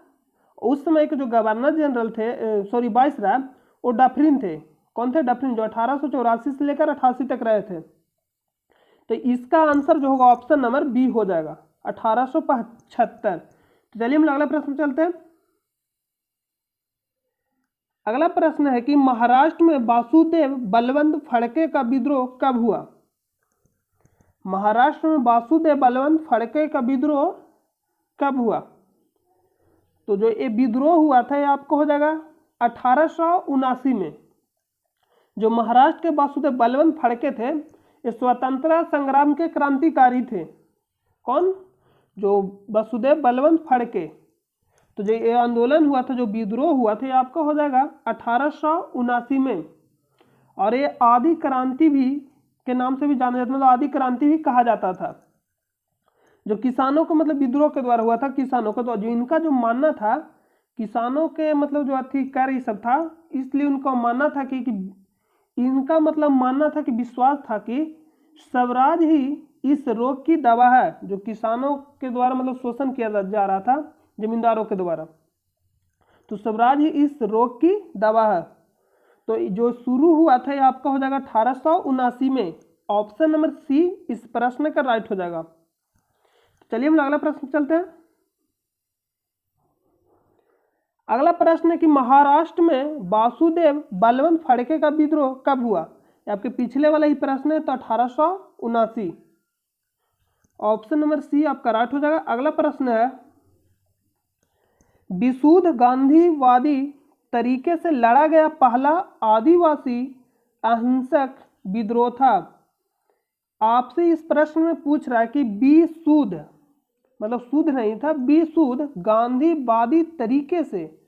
उस समय के जो गवर्नर जनरल थे, सॉरी वाइसराय, वो डफरिन थे। कौन थे? डफरिन, जो 1884 से लेकर 88 तक रहे थे। तो इसका आंसर जो होगा ऑप्शन नंबर बी हो जाएगा, 1875। तो चलिए हम अगला प्रश्न चलते हैं। अगला प्रश्न है कि महाराष्ट्र में वासुदेव बलवंत फड़के का विद्रोह कब हुआ? महाराष्ट्र में वासुदेव बलवंत फड़के का विद्रोह कब हुआ? तो जो ये विद्रोह हुआ था ये आपको हो जाएगा 1879 में। जो महाराष्ट्र के वासुदेव बलवंत फड़के थे, ये स्वतंत्रता संग्राम के क्रांतिकारी थे। कौन? जो वासुदेव बलवंत फड़के। तो जो ये आंदोलन हुआ था, जो विद्रोह हुआ था, ये आपका हो जाएगा 1879 में। और ये आदि क्रांति भी के नाम से भी जाना जाता, मतलब आदि क्रांति भी कहा जाता था। जो किसानों को मतलब विद्रोह के द्वारा हुआ था किसानों को, तो जो इनका जो मानना था किसानों के मतलब जो अधिकार ये सब था, इसलिए उनका मानना था कि इनका मतलब मानना था कि विश्वास था कि स्वराज ही इस रोग की दवा है, जो किसानों के द्वारा मतलब शोषण किया जा रहा था जमींदारों के द्वारा। तो स्वराज ही इस रोग की दवा है। तो जो शुरू हुआ था ये आपका हो जाएगा 1879 में। ऑप्शन नंबर सी इस प्रश्न का राइट हो जाएगा। चलिए हम अगला प्रश्न चलते हैं। अगला प्रश्न है कि महाराष्ट्र में वासुदेव बलवंत फड़के का विद्रोह कब हुआ? आपके पिछले वाला ही प्रश्न है, तो 1879। ऑप्शन नंबर सी आपका राइट हो जाएगा। अगला प्रश्न है, विशुद्ध गांधीवादी तरीके से लड़ा गया पहला आदिवासी अहिंसक विद्रोह था। आपसे इस प्रश्न में पूछ रहा है कि विशुद्ध मतलब शुद्ध नहीं था, विशुद्ध गांधीवादी तरीके से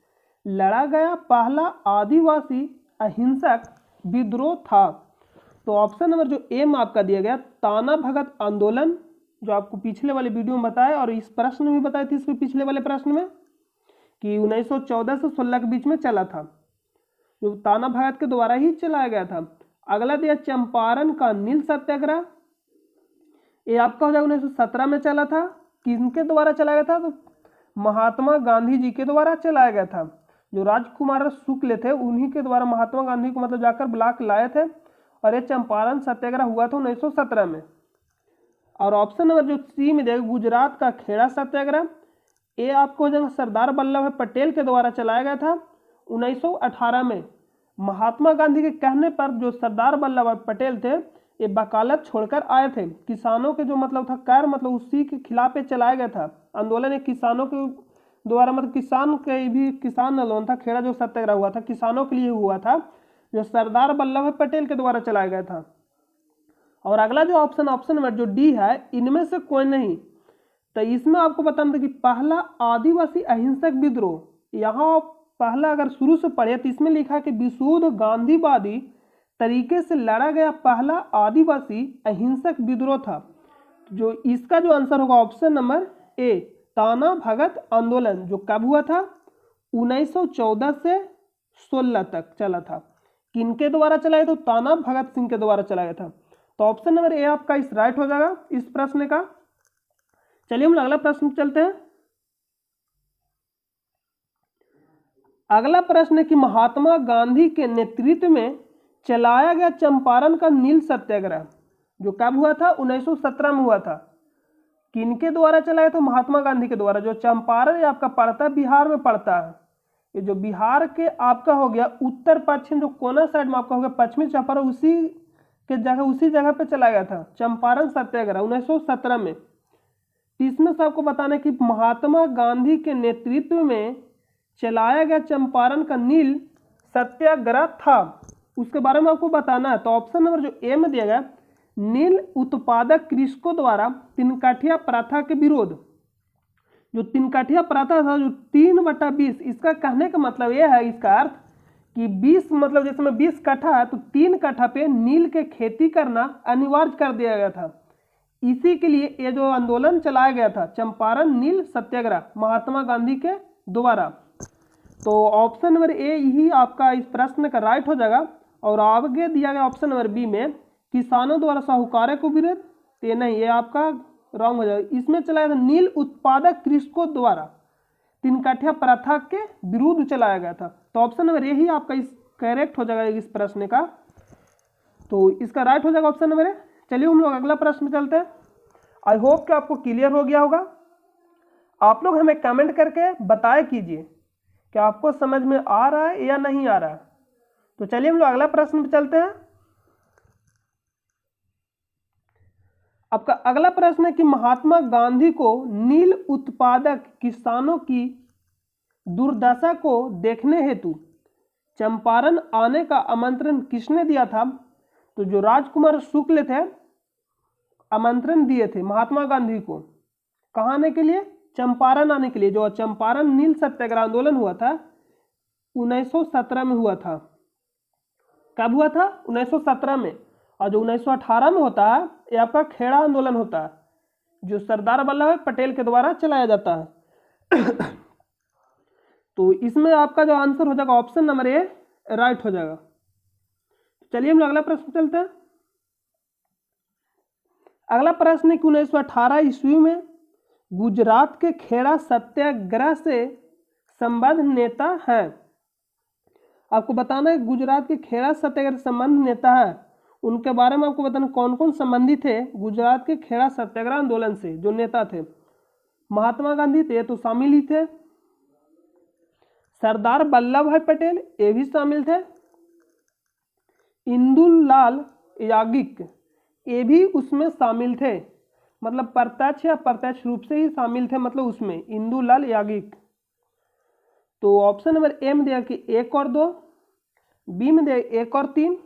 लड़ा गया पहला आदिवासी अहिंसक विद्रोह था। तो ऑप्शन नंबर जो ए में आपका दिया गया ताना भगत आंदोलन, जो आपको पिछले वाले वीडियो में बताया और इस प्रश्न में भी बताई थी, इसमें पिछले वाले प्रश्न में कि 1914 से 16 के बीच में चला था, जो ताना भगत के द्वारा ही चलाया गया था। अगला दिया चंपारण का नील सत्याग्रह, ये आपका हो जाएगा 1917 में चला था। किनके द्वारा चलाया गया था? तो महात्मा गांधी जी के द्वारा चलाया गया था। जो राजकुमार शुक्ल थे उन्हीं के द्वारा महात्मा गांधी को मतलब जाकर ब्लॉक लाए थे, और ये चंपारण सत्याग्रह हुआ था 1917 में। और ऑप्शन नंबर जो सी में देगा गुजरात का खेड़ा सत्याग्रह, ये आपको हो जाएगा सरदार वल्लभ भाई पटेल के द्वारा चलाया गया था 1918 में। महात्मा गांधी के कहने पर जो सरदार वल्लभ भाई पटेल थे ये वकालत छोड़कर आए थे। किसानों के जो मतलब था कर मतलब उसी के खिलाफ चलाया गया था आंदोलन। एक किसानों के द्वारा मतलब किसान के भी किसान आंदोलन था, खेड़ा जो सत्याग्रह हुआ था किसानों के लिए हुआ था, जो सरदार वल्लभ भाई पटेल के द्वारा चलाया गया था। और अगला जो ऑप्शन नंबर जो डी है, इनमें से कोई नहीं। तो इसमें आपको बताना था कि पहला आदिवासी अहिंसक विद्रोह, यहाँ पहला अगर शुरू से पढ़े तो इसमें लिखा है कि विशुद्ध गांधीवादी तरीके से लड़ा गया पहला आदिवासी अहिंसक विद्रोह था। जो इसका जो आंसर होगा ऑप्शन नंबर ए, ताना भगत आंदोलन, जो कब हुआ था 1914 से 16 तक चला था। किनके द्वारा चलाया? तो ताना भगत सिंह के द्वारा चलाया था। तो ऑप्शन नंबर ए आपका इस राइट हो जाएगा इस प्रश्न का। चलिए हम अगला प्रश्न चलते हैं। अगला प्रश्न है कि महात्मा गांधी के नेतृत्व में चलाया गया चंपारण का नील सत्याग्रह जो कब हुआ था 1917 में हुआ था। किनके द्वारा चलाया? तो महात्मा गांधी के द्वारा। जो चंपारण ये आपका पड़ता है बिहार में पड़ता है, ये जो बिहार के आपका हो गया उत्तर पश्चिम जो कोना साइड में आपका हो गया पश्चिमी चंपारण, उसी जगह पे चलाया गया था चंपारण सत्याग्रह 1917 में। इसमें से आपको बताना है कि महात्मा गांधी के नेतृत्व में चलाया गया चंपारण का नील सत्याग्रह था, उसके बारे में आपको बताना है। तो ऑप्शन नंबर जो ए में दिया गया, नील उत्पादक कृषकों द्वारा तिनकाठिया प्रथा के विरोध। जो तिनकाठिया प्रथा था जो 3/20, इसका कहने का मतलब यह है, इसका अर्थ कि 20 मतलब जैसे में 20 कट्ठा है तो 3 कट्ठा पे नील के खेती करना अनिवार्य कर दिया गया था। इसी के लिए ये जो आंदोलन चलाया गया था चंपारण नील सत्याग्रह महात्मा गांधी के द्वारा। तो ऑप्शन नंबर ए ही आपका इस प्रश्न का राइट हो जाएगा। और आगे दिया गया ऑप्शन नंबर बी में किसानों द्वारा साहूकारों को विरोध, तो ये नहीं, ये आपका रॉन्ग हो जाएगा। इसमें चलाया था नील उत्पादक कृषकों द्वारा तिनकाठिया प्रथा के विरुद्ध चलाया गया था। तो ऑप्शन नंबर ए ही आपका इस करेक्ट हो जाएगा इस प्रश्न का। तो इसका राइट हो जाएगा ऑप्शन नंबर ए। चलिए हम लोग अगला प्रश्न चलते हैं। आई होप कि आपको क्लियर हो गया होगा। आप लोग हमें कमेंट करके बताया कीजिए कि आपको समझ में आ रहा है या नहीं आ रहा है। तो चलिए हम लोग अगला प्रश्न पे चलते हैं। आपका अगला प्रश्न है कि महात्मा गांधी को नील उत्पादक किसानों की दुर्दशा को देखने हेतु चंपारण आने का आमंत्रण किसने दिया था? तो जो राजकुमार शुक्ल थे आमंत्रण दिए थे महात्मा गांधी को, कहाँ आने के लिए? चंपारण आने के लिए। जो चंपारण नील सत्याग्रह आंदोलन हुआ था 1917 में हुआ था। कब हुआ था? 1917 में। और जो 1918 में होता है ये आपका खेड़ा आंदोलन होता है जो सरदार वल्लभ भाई पटेल के द्वारा चलाया जाता है। तो इसमें आपका जो आंसर हो जाएगा ऑप्शन नंबर ए राइट हो जाएगा। चलिए हम अगला प्रश्न चलते हैं। अगला प्रश्न है कि 1918 ईस्वी में गुजरात के खेड़ा सत्याग्रह से संबद्ध नेता है। आपको बताना है गुजरात के खेड़ा सत्याग्रह से संबंध नेता है, उनके बारे में आपको बताना कौन कौन संबंधित थे गुजरात के खेड़ा सत्याग्रह आंदोलन से। जो नेता थे महात्मा गांधी थे तो शामिल ही थे, सरदार वल्लभ भाई पटेल ये भी शामिल थे, इंदुलाल याज्ञिक ये भी उसमें शामिल थे, मतलब प्रत्यक्ष या प्रत्यक्ष रूप से ही शामिल थे, मतलब उसमें इंदुलाल याज्ञिक। तो ऑप्शन नंबर ए में दिया कि 1 और 2, बी में दिया 1 और 3,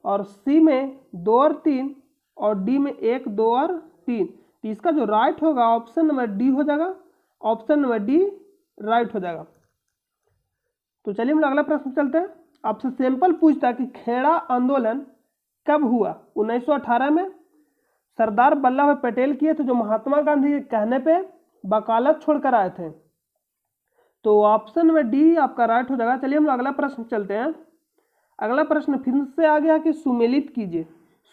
और सी में 2 और 3, और डी में 1, 2 और 3। तो इसका जो राइट होगा ऑप्शन नंबर डी हो जाएगा। ऑप्शन नंबर डी राइट हो जाएगा। तो चलिए हम अगला प्रश्न चलते हैं। आपसे सैंपल पूछता है कि खेड़ा आंदोलन कब हुआ? 1918 में सरदार वल्लभ भाई पटेल किए थे जो महात्मा गांधी के कहने पे वकालत छोड़कर आए थे। तो ऑप्शन नंबर डी आपका राइट हो जाएगा। चलिए हम अगला प्रश्न चलते हैं। अगला प्रश्न फिर से आ गया कि सुमेलित कीजिए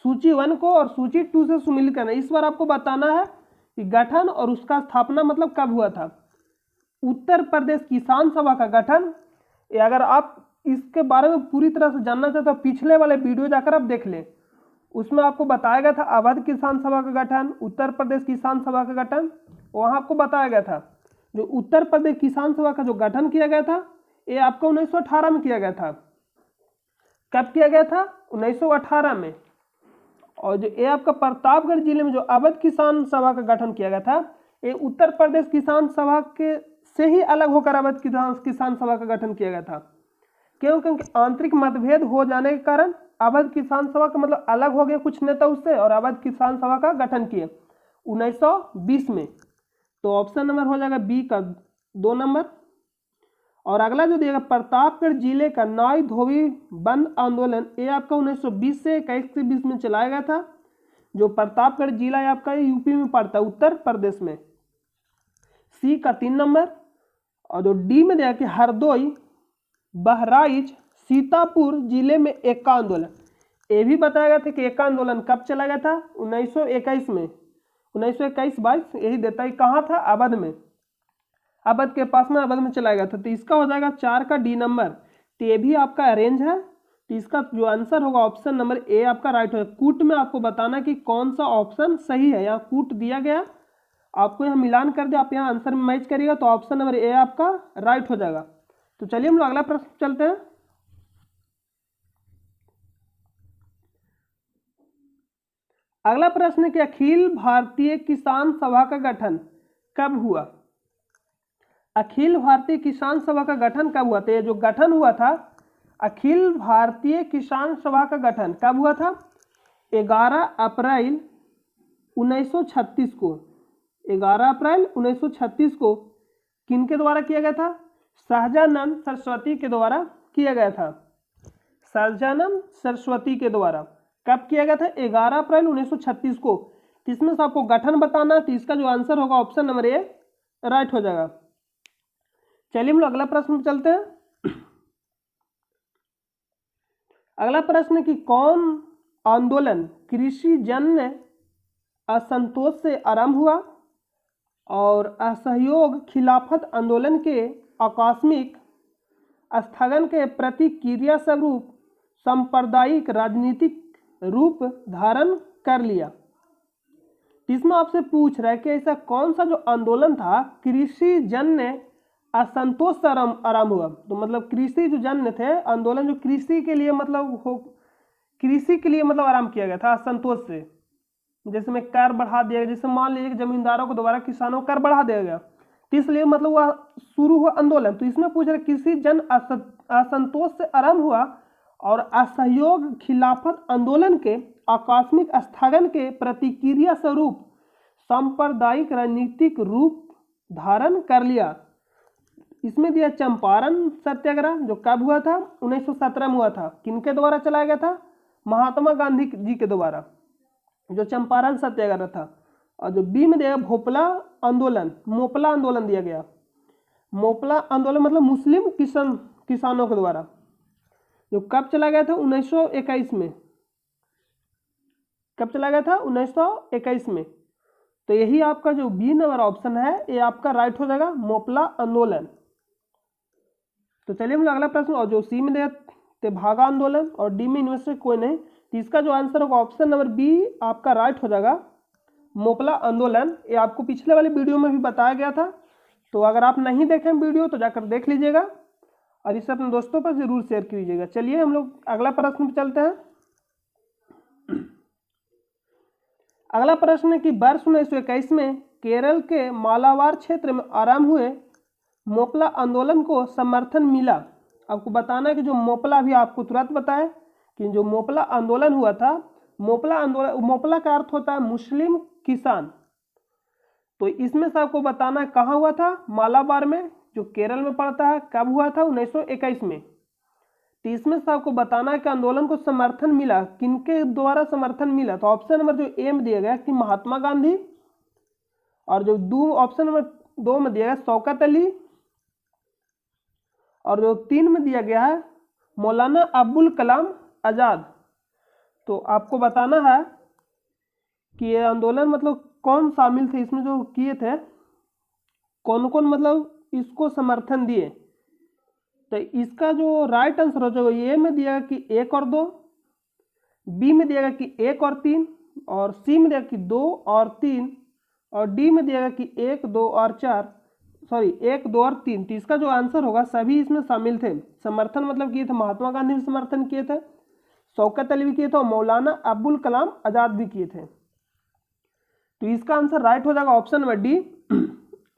सूची 1 को और सूची 2 से सुमेलित करना। इस बार आपको बताना है कि गठन और उसका स्थापना मतलब कब हुआ था। उत्तर प्रदेश किसान सभा का गठन, अगर आप इसके बारे में पूरी तरह से जानना चाहते हो पिछले वाले वीडियो जाकर आप देख लें, उसमें आपको बताया गया था अवध किसान सभा का गठन, उत्तर प्रदेश किसान सभा का गठन। वहाँ आपको बताया गया था जो उत्तर प्रदेश किसान सभा का जो गठन किया गया था ये आपको 1918 में किया गया था। कब किया गया था? 1918 में। और जो ये आपका प्रतापगढ़ जिले में जो अवध किसान सभा का गठन किया गया था, ये उत्तर प्रदेश किसान सभा के से ही अलग होकर अवध किसान सभा का गठन किया गया था। क्यों? क्योंकि आंतरिक मतभेद हो जाने के कारण अवध किसान सभा का मतलब अलग हो गया कुछ नेता उससे, और अवध किसान सभा का गठन किए 1920 में। तो ऑप्शन नंबर हो जाएगा बी का 2 नंबर। और अगला जो दिएगा प्रतापगढ़ जिले का नाई धोबी बंद आंदोलन, ये आपका 1920 से 21 के बीच में चलाया गया था। जो प्रतापगढ़ जिला है आपका यूपी में पड़ता है, उत्तर प्रदेश में। सी का 3 नंबर। और जो डी में दिया कि हरदोई बहराइच सीतापुर जिले में एका आंदोलन, ये भी बताया गया था कि एका आंदोलन कब चला गया था? 1921 में। 1921-22 यही देता है। कहाँ था? अवध में, अवध के पास में, अवध में चलाया गया था। तो इसका हो जाएगा 4 का डी नंबर। तो ये भी आपका अरेंज है। तो इसका जो आंसर होगा ऑप्शन नंबर ए आपका राइट होगा। कूट में आपको बताना कि कौन सा ऑप्शन सही है। यहाँ कूट दिया गया, आपको यहाँ मिलान कर दिया, आप यहाँ आंसर में मैच करिएगा तो ऑप्शन नंबर ए आपका राइट हो जाएगा। तो चलिए हम लोग अगला प्रश्न चलते हैं। अगला प्रश्न है कि अखिल भारतीय किसान सभा का गठन कब हुआ? अखिल भारतीय किसान सभा का गठन कब हुआ था? ये जो गठन हुआ था अखिल भारतीय किसान सभा का गठन कब हुआ था? 11 अप्रैल 1936 को। 11 अप्रैल 1936 को किनके द्वारा किया गया था? सहजानंद सरस्वती के द्वारा किया गया था। सहजानंद सरस्वती के द्वारा कब किया गया था? 11 अप्रैल 1936 को। इसमें से आपको गठन बताना, तो इसका जो आंसर होगा ऑप्शन नंबर ए राइट हो जाएगा। चलिए हम लोग अगला प्रश्न चलते हैं। अगला प्रश्न कि कौन आंदोलन कृषि जन्य असंतोष से आरंभ हुआ और असहयोग खिलाफत आंदोलन के आकस्मिक स्थगन के प्रतिक्रिया स्वरूप सांप्रदायिक राजनीतिक रूप धारण कर लिया? इसमें आपसे पूछ रहा है कि ऐसा कौन सा जो आंदोलन था कृषि जन्य असंतोष से आरंभ हुआ। तो मतलब कृषि जो जन्य थे आंदोलन, जो कृषि के लिए मतलब कृषि के लिए मतलब आरंभ किया गया था असंतोष से। जैसे में कर बढ़ा दिया गया, जैसे मान लीजिए कि जमींदारों को दोबारा किसानों को कर बढ़ा दिया गया, तो इसलिए मतलब वह शुरू हुआ आंदोलन। तो इसमें पूछ रहे कृषि जन असंतोष से आरंभ हुआ और असहयोग खिलाफत आंदोलन के आकस्मिक स्थगन के प्रतिक्रिया स्वरूप सांप्रदायिक राजनीतिक रूप धारण कर लिया। इसमें दिया चंपारण सत्याग्रह, जो कब हुआ था? 1917 में हुआ था। किनके द्वारा चलाया गया था? महात्मा गांधी जी के द्वारा, जो चंपारण सत्याग्रह था। और जो बी में दिया भोपला आंदोलन, मोपला आंदोलन दिया गया। मोपला आंदोलन मतलब मुस्लिम किसानों के द्वारा, जो कब चला गया था? 1921 में। कब चला गया था? 1921 में। तो यही आपका जो बी नंबर ऑप्शन है ये आपका राइट हो जाएगा, मोपला आंदोलन। तो चलिए हम लोग अगला प्रश्न, और जो सी में दिया तेभागा आंदोलन और डी में इनमें से कोई नहीं, तो इसका जो आंसर होगा ऑप्शन नंबर बी आपका राइट हो जाएगा, मोपला आंदोलन। ये आपको पिछले वाले वीडियो में भी बताया गया था। तो अगर आप नहीं देखें वीडियो तो जाकर देख लीजिएगा और इसे अपने दोस्तों पर जरूर शेयर कीजिएगा। चलिए हम लोग अगला प्रश्न पर चलते हैं। अगला प्रश्न है कि वर्ष 1921 में केरल के मालाबार क्षेत्र में आरंभ हुए मोपला आंदोलन को समर्थन मिला। आपको बताना है कि जो मोपला, भी आपको तुरंत बताया कि जो मोपला आंदोलन हुआ था, मोपला आंदोलन, मोपला का अर्थ होता है मुस्लिम किसान। तो इसमें से आपको बताना है कहाँ हुआ था? मालाबार में, जो केरल में पड़ता है। कब हुआ था? 1921 में। तो इसमें से आपको बताना है कि आंदोलन को समर्थन मिला, किनके द्वारा समर्थन मिला? तो ऑप्शन नंबर जो ए में दिया गया कि महात्मा गांधी, और जो ऑप्शन नंबर 2 में दिया गया शौकत अली, और जो 3 में दिया गया है मौलाना अबुल कलाम आजाद। तो आपको बताना है कि ये आंदोलन मतलब कौन शामिल थे इसमें, जो किए थे कौन कौन मतलब इसको समर्थन दिए। तो इसका जो राइट आंसर हो जाएगा, ए में दिया कि 1 और 2, बी में दिया कि 1 और 3, और सी में दिया कि 2 और 3, और डी में दिया कि 1, 2 और 4, सॉरी 1, 2 और 3। तो इसका जो आंसर होगा सभी इसमें शामिल थे। समर्थन मतलब किए थे, महात्मा गांधी ने समर्थन किए थे, शौकत अली भी किए थे और मौलाना अब्दुल कलाम आज़ाद भी किए थे। तो इसका आंसर राइट हो जाएगा ऑप्शन नंबर डी।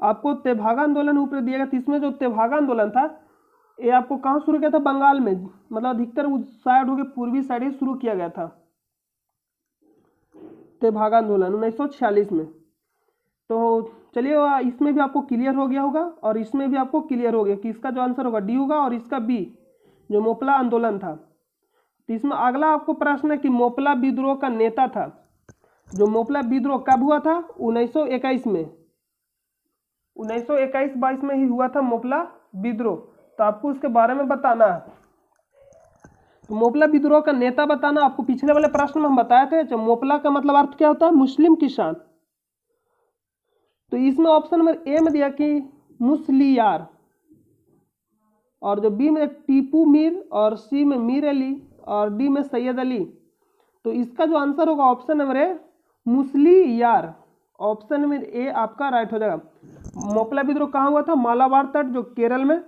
आपको तेभागा आंदोलन ऊपर दिया गया, तो इसमें जो तेभागा आंदोलन था ये आपको कहाँ शुरू किया था? बंगाल में, मतलब अधिकतर उस साइड होकर पूर्वी साइड ही शुरू किया गया था तेभागा आंदोलन 1946 में। तो चलिए इसमें भी आपको क्लियर हो गया होगा और इसमें भी आपको क्लियर हो गया कि इसका जो आंसर होगा डी होगा और इसका बी जो मोपला आंदोलन था। तो इसमें अगला आपको प्रश्न है कि मोपला विद्रोह का नेता था। जो मोपला विद्रोह कब हुआ था? 1921 में, 1921-22 में ही हुआ था मोपला विद्रोह। तो आपको उसके बारे में बताना है। तो मोपला विद्रोह का नेता बताना। आपको पिछले वाले प्रश्न में हम बताए थे जो मोपला का मतलब अर्थ क्या होता है? मुस्लिम किसान। तो इसमें ऑप्शन नंबर ए में दिया कि मुस्लियार, और जो बी में टीपू मीर, और सी में मीर अली, और डी में सैयद अली। तो इसका जो आंसर होगा option number A Musliyar. Option number A आपका राइट हो जाएगा। मोपला विद्रोह कहाँ हुआ था? मालाबार तट जो केरल में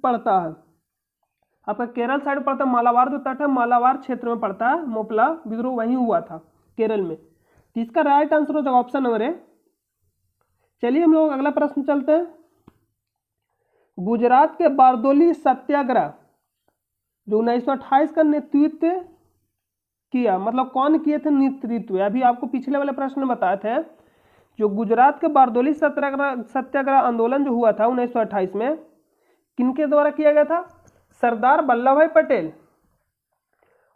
पड़ता है, आपका केरल साइड पड़ता है। मालाबार जो तट है मालाबार क्षेत्र में पड़ता है, मोपला विद्रोह वहीं हुआ था केरल में। तो इसका राइट आंसर हो जाएगा ऑप्शन नंबर ए। चलिए हम लोग अगला प्रश्न चलते हैं। गुजरात के बारदोली सत्याग्रह जो 1928 का नेतृत्व किया, मतलब कौन किए थे नेतृत्व? अभी आपको पिछले वाले प्रश्न में बताए थे जो गुजरात के बारदोली सत्याग्रह आंदोलन जो हुआ था 1928 में, किनके द्वारा किया गया था? सरदार वल्लभ भाई पटेल।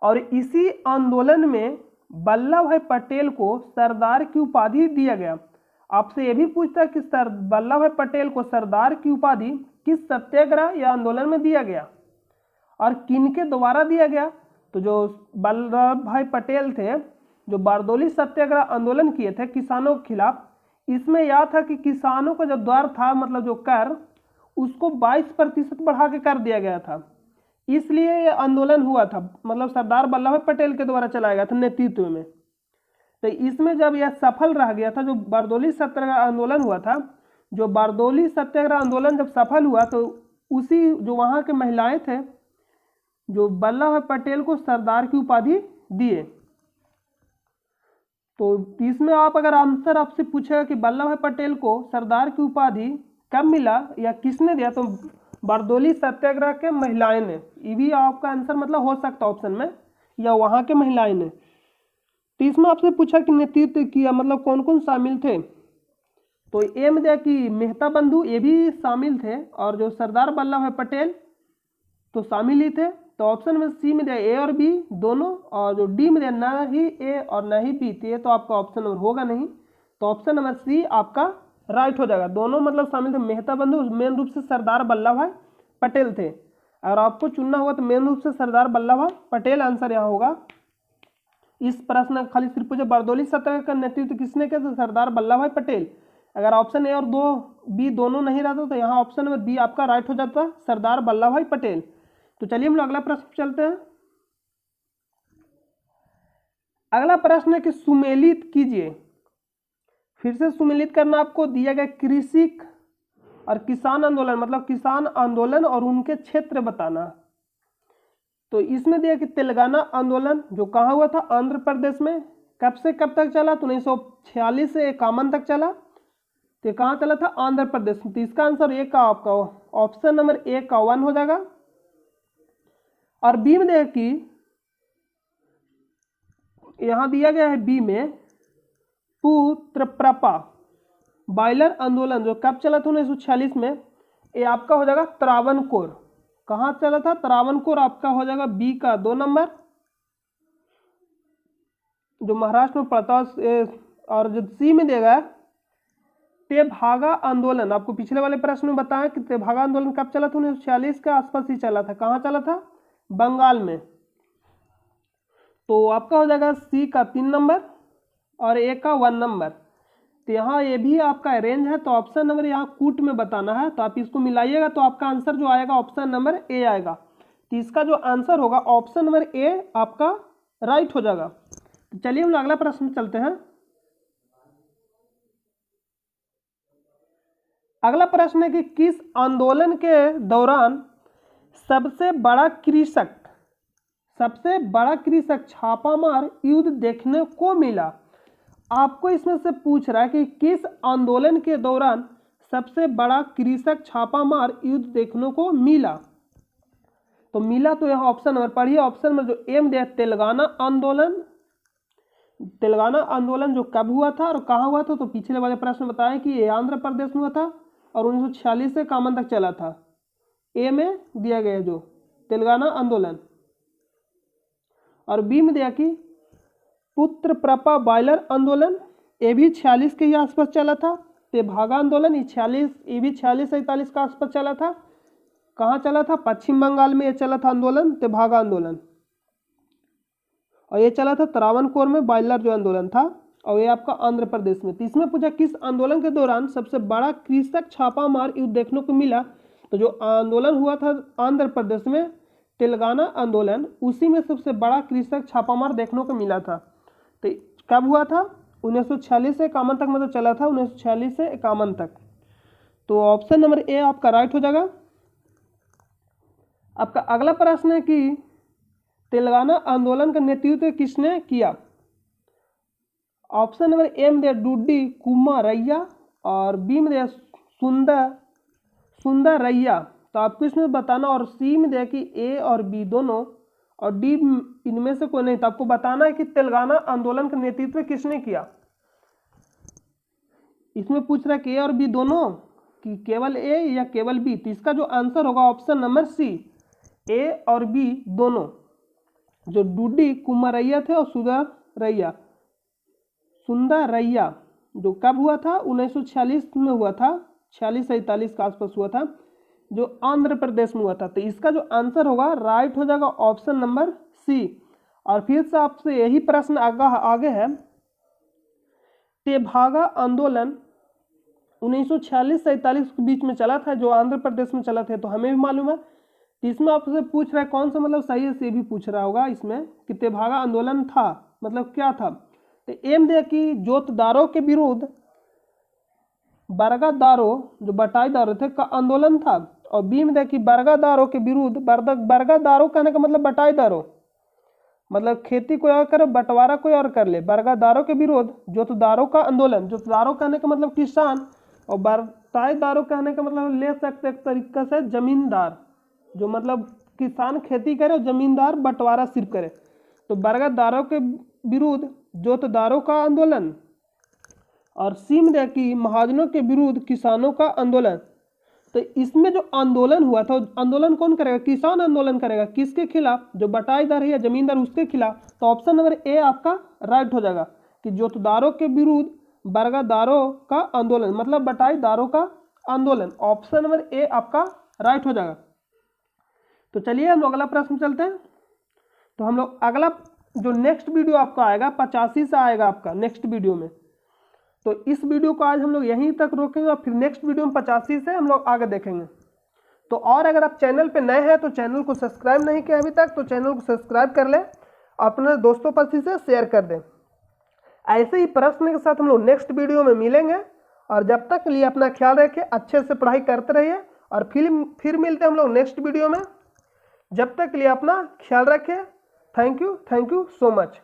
और इसी आंदोलन में वल्लभ भाई पटेल को सरदार की उपाधि दिया गया। आपसे यह भी पूछता है कि सर वल्लभ भाई पटेल को सरदार की उपाधि किस सत्याग्रह या आंदोलन में दिया गया और किनके द्वारा दिया गया? तो जो वल्लभ भाई पटेल थे जो बारदोली सत्याग्रह आंदोलन किए थे किसानों के खिलाफ, इसमें यह था कि किसानों का जो दर था, मतलब जो कर, उसको 22% बढ़ा के कर दिया गया था। इसलिए ये आंदोलन हुआ था, मतलब सरदार वल्लभ भाई पटेल के द्वारा चलाया गया था नेतृत्व में। तो इसमें जब यह सफल रह गया था, जो बारदोली सत्याग्रह आंदोलन हुआ था, जो बारदोली सत्याग्रह आंदोलन जब सफल हुआ तो उसी जो वहाँ के महिलाएं थे जो वल्लभ भाई पटेल को सरदार की उपाधि दिए। तो इसमें आप अगर आंसर आपसे पूछेगा कि वल्लभ भाई पटेल को सरदार की उपाधि कब मिला या किसने दिया, तो बारदोली सत्याग्रह के महिलाएं ने। ये भी आपका आंसर मतलब हो सकता है ऑप्शन में, या वहाँ के महिलाएं ने। तो इसमें आपसे पूछा कि नेतृत्व किया, मतलब कौन कौन शामिल थे? तो ए में दिया कि मेहता बंधु, ये भी शामिल थे, और जो सरदार वल्लभ भाई पटेल तो शामिल ही थे। तो ऑप्शन में सी में दिया ए और बी दोनों, और जो डी में दिया ना ही ए और ना ही बी, ये तो आपका ऑप्शन नंबर होगा नहीं। तो ऑप्शन नंबर सी आपका राइट हो जाएगा। दोनों मतलब शामिल थे। मेहता बंधु मेन रूप से सरदार वल्लभ भाई पटेल थे। अगर आपको चुनना होगा तो मेन रूप से सरदार वल्लभ भाई पटेल आंसर यहाँ होगा। इस प्रश्न खाली सिर्फ पूछे बारदोली सत्याग्रह का नेतृत्व किसने किया, तो सरदार वल्लभ भाई पटेल। अगर ऑप्शन ए और दो बी दोनों नहीं रहता तो यहाँ ऑप्शन नंबर बी आपका राइट हो जाता, सरदार वल्लभ भाई पटेल। तो चलिए हम लोग अगला प्रश्न चलते हैं। अगला प्रश्न है कि सुमेलित कीजिए। फिर से सुमेलित करना आपको दिया गया कृषि और किसान आंदोलन, मतलब किसान आंदोलन और उनके क्षेत्र बताना। तो इसमें दिया कि तेलंगाना आंदोलन जो कहाँ हुआ था? आंध्र प्रदेश में। कब से कब तक चला? तो 1946 से 51 तक चला। तो कहाँ चला था? आंध्र प्रदेश में। तो इसका आंसर ए का आपका ऑप्शन नंबर ए का 1 हो जाएगा। और बी में देखिए कि यहां दिया गया है बी में पुत्रप्रपा बॉयलर आंदोलन जो कब चला था? 1946 में। ये आपका हो जाएगा त्रावणकोर। कहां चला था? त्रावणकोर आपका हो जाएगा बी का 2 नंबर, जो महाराष्ट्र में पड़ता है। और जो सी में देगा तेभागा आंदोलन, आपको पिछले वाले प्रश्न में बताया कि तेभागा आंदोलन कब चला था? 1946 के आसपास ही चला था। कहां चला था? बंगाल में। तो आपका हो जाएगा सी का 3 नंबर और ए का 1 नंबर। तो यहाँ ये भी आपका अरेंज है, तो ऑप्शन नंबर यहाँ कूट में बताना है। तो आप इसको मिलाइएगा तो आपका आंसर जो आएगा ऑप्शन नंबर ए आएगा। तो इसका जो आंसर होगा ऑप्शन नंबर ए आपका राइट हो जाएगा। तो चलिए हम अगला प्रश्न चलते हैं। अगला प्रश्न है कि किस आंदोलन के दौरान सबसे बड़ा कृषक सबसे बड़ा कृषक छापामार युद्ध देखने को मिला। आपको इसमें से पूछ रहा है कि किस आंदोलन के दौरान सबसे बड़ा कृषक छापामार युद्ध देखने को मिला। तो मिला तो यह ऑप्शन नंबर पढ़िए, ऑप्शन में जो एम दिया तेलंगाना आंदोलन। तेलंगाना आंदोलन जो कब हुआ था और कहाँ हुआ था, तो पिछले वाले प्रश्न बताया कि ये आंध्र प्रदेश में हुआ था और 1946 से कामन तक चला था। ए में दिया गया जो तेलंगाना आंदोलन, और बी में दिया कि पुत्र प्रपा बॉयलर आंदोलन, ये भी 46 के ही आसपास चला था। तेभागा आंदोलन ये 46-47 के आसपास चला था। कहाँ चला था, पश्चिम बंगाल में ये चला था आंदोलन, तेभागा आंदोलन। और ये चला था त्रावणकोर में बॉयलर जो आंदोलन था, और ये आपका आंध्र प्रदेश में। तो इसमें पूछा किस आंदोलन के दौरान सबसे बड़ा कृषक छापामार युद्ध देखने को मिला। तो जो आंदोलन हुआ था आंध्र प्रदेश में तेलंगाना आंदोलन, उसी में सबसे बड़ा कृषक छापामार देखने को मिला था। तो कब हुआ था, 1946 से 51 तक मतलब चला था, 1946 से 51 तक। तो ऑप्शन नंबर ए आपका राइट हो जाएगा। आपका अगला प्रश्न है कि तेलंगाना आंदोलन का नेतृत्व किसने किया। ऑप्शन नंबर ए में दिया डूडी कुमारैया और बी में दिया सुंदरैया। तो आपको इसमें बताना, और सी में दिया कि ए और बी दोनों, और डी इनमें से कोई नहीं। तो आपको बताना है कि तेलंगाना आंदोलन का नेतृत्व किसने किया। इसमें पूछ रहा है कि ए और बी दोनों, कि केवल ए या केवल बी। तो इसका जो आंसर होगा ऑप्शन नंबर सी, ए और बी दोनों। जो डूडी कुमारैया थे और सुंदरैया जो कब हुआ था, 1946 में हुआ था, 46-47 के आसपास हुआ था, जो आंध्र प्रदेश में हुआ था। तो इसका जो आंसर होगा राइट हो जाएगा ऑप्शन नंबर सी। और फिर से आपसे यही प्रश्न आगे है, तेभागा आंदोलन 1946-47 के बीच में चला था, जो आंध्र प्रदेश में चला था, तो हमें भी मालूम है। तो इसमें आपसे पूछ रहा है कौन सा मतलब सही है, से भी पूछ रहा होगा इसमें कि तेभागा आंदोलन था मतलब क्या था। तो एम दिया कि जोतदारों के विरुद्ध बरगादारों जो बटाईदारों थे का आंदोलन था, और बी में दिया कि बरगादारों के विरुद्ध, बरगादारों कहने का मतलब बटाईदारों, मतलब खेती कोई और करे बंटवारा कोई और कर ले। बरगादारों के विरुद्ध जोतदारों का आंदोलन, जोतदारों कहने का मतलब किसान, और बटाईदारों कहने का मतलब ले सकते एक तरीके से जमींदार, जो मतलब किसान खेती करे और जमींदार बंटवारा सिर्फ करे। तो बरगादारों के विरुद्ध जोतदारों का आंदोलन, और सी में दिया कि महाजनों के विरुद्ध किसानों का आंदोलन। तो इसमें जो आंदोलन हुआ था, आंदोलन कौन करेगा, किसान आंदोलन करेगा। किसके खिलाफ, जो बटाईदार है या जमींदार उसके खिलाफ। तो ऑप्शन नंबर ए आपका राइट हो जाएगा कि जोतदारों के विरुद्ध बरगादारों का आंदोलन मतलब बटाईदारों का आंदोलन। ऑप्शन नंबर ए आपका राइट हो जाएगा। तो चलिए हम लोग अगला प्रश्न चलते हैं। तो हम लोग अगला जो नेक्स्ट वीडियो आपका आएगा 85 से आएगा आपका नेक्स्ट वीडियो में। तो इस वीडियो को आज हम लोग यहीं तक रोकेंगे और फिर नेक्स्ट वीडियो में 85 से हम लोग आगे देखेंगे। तो और अगर आप चैनल पे नए हैं तो चैनल को सब्सक्राइब नहीं किया अभी तक, तो चैनल को सब्सक्राइब कर लें, अपने दोस्तों पर से शेयर कर दें। ऐसे ही प्रश्न के साथ हम लोग नेक्स्ट वीडियो में मिलेंगे, और जब तक के लिए अपना ख्याल रखें, अच्छे से पढ़ाई करते रहिए, और फिर मिलते हैं हम लोग नेक्स्ट वीडियो में। जब तक के लिए अपना ख्याल रखें। Thank you so much.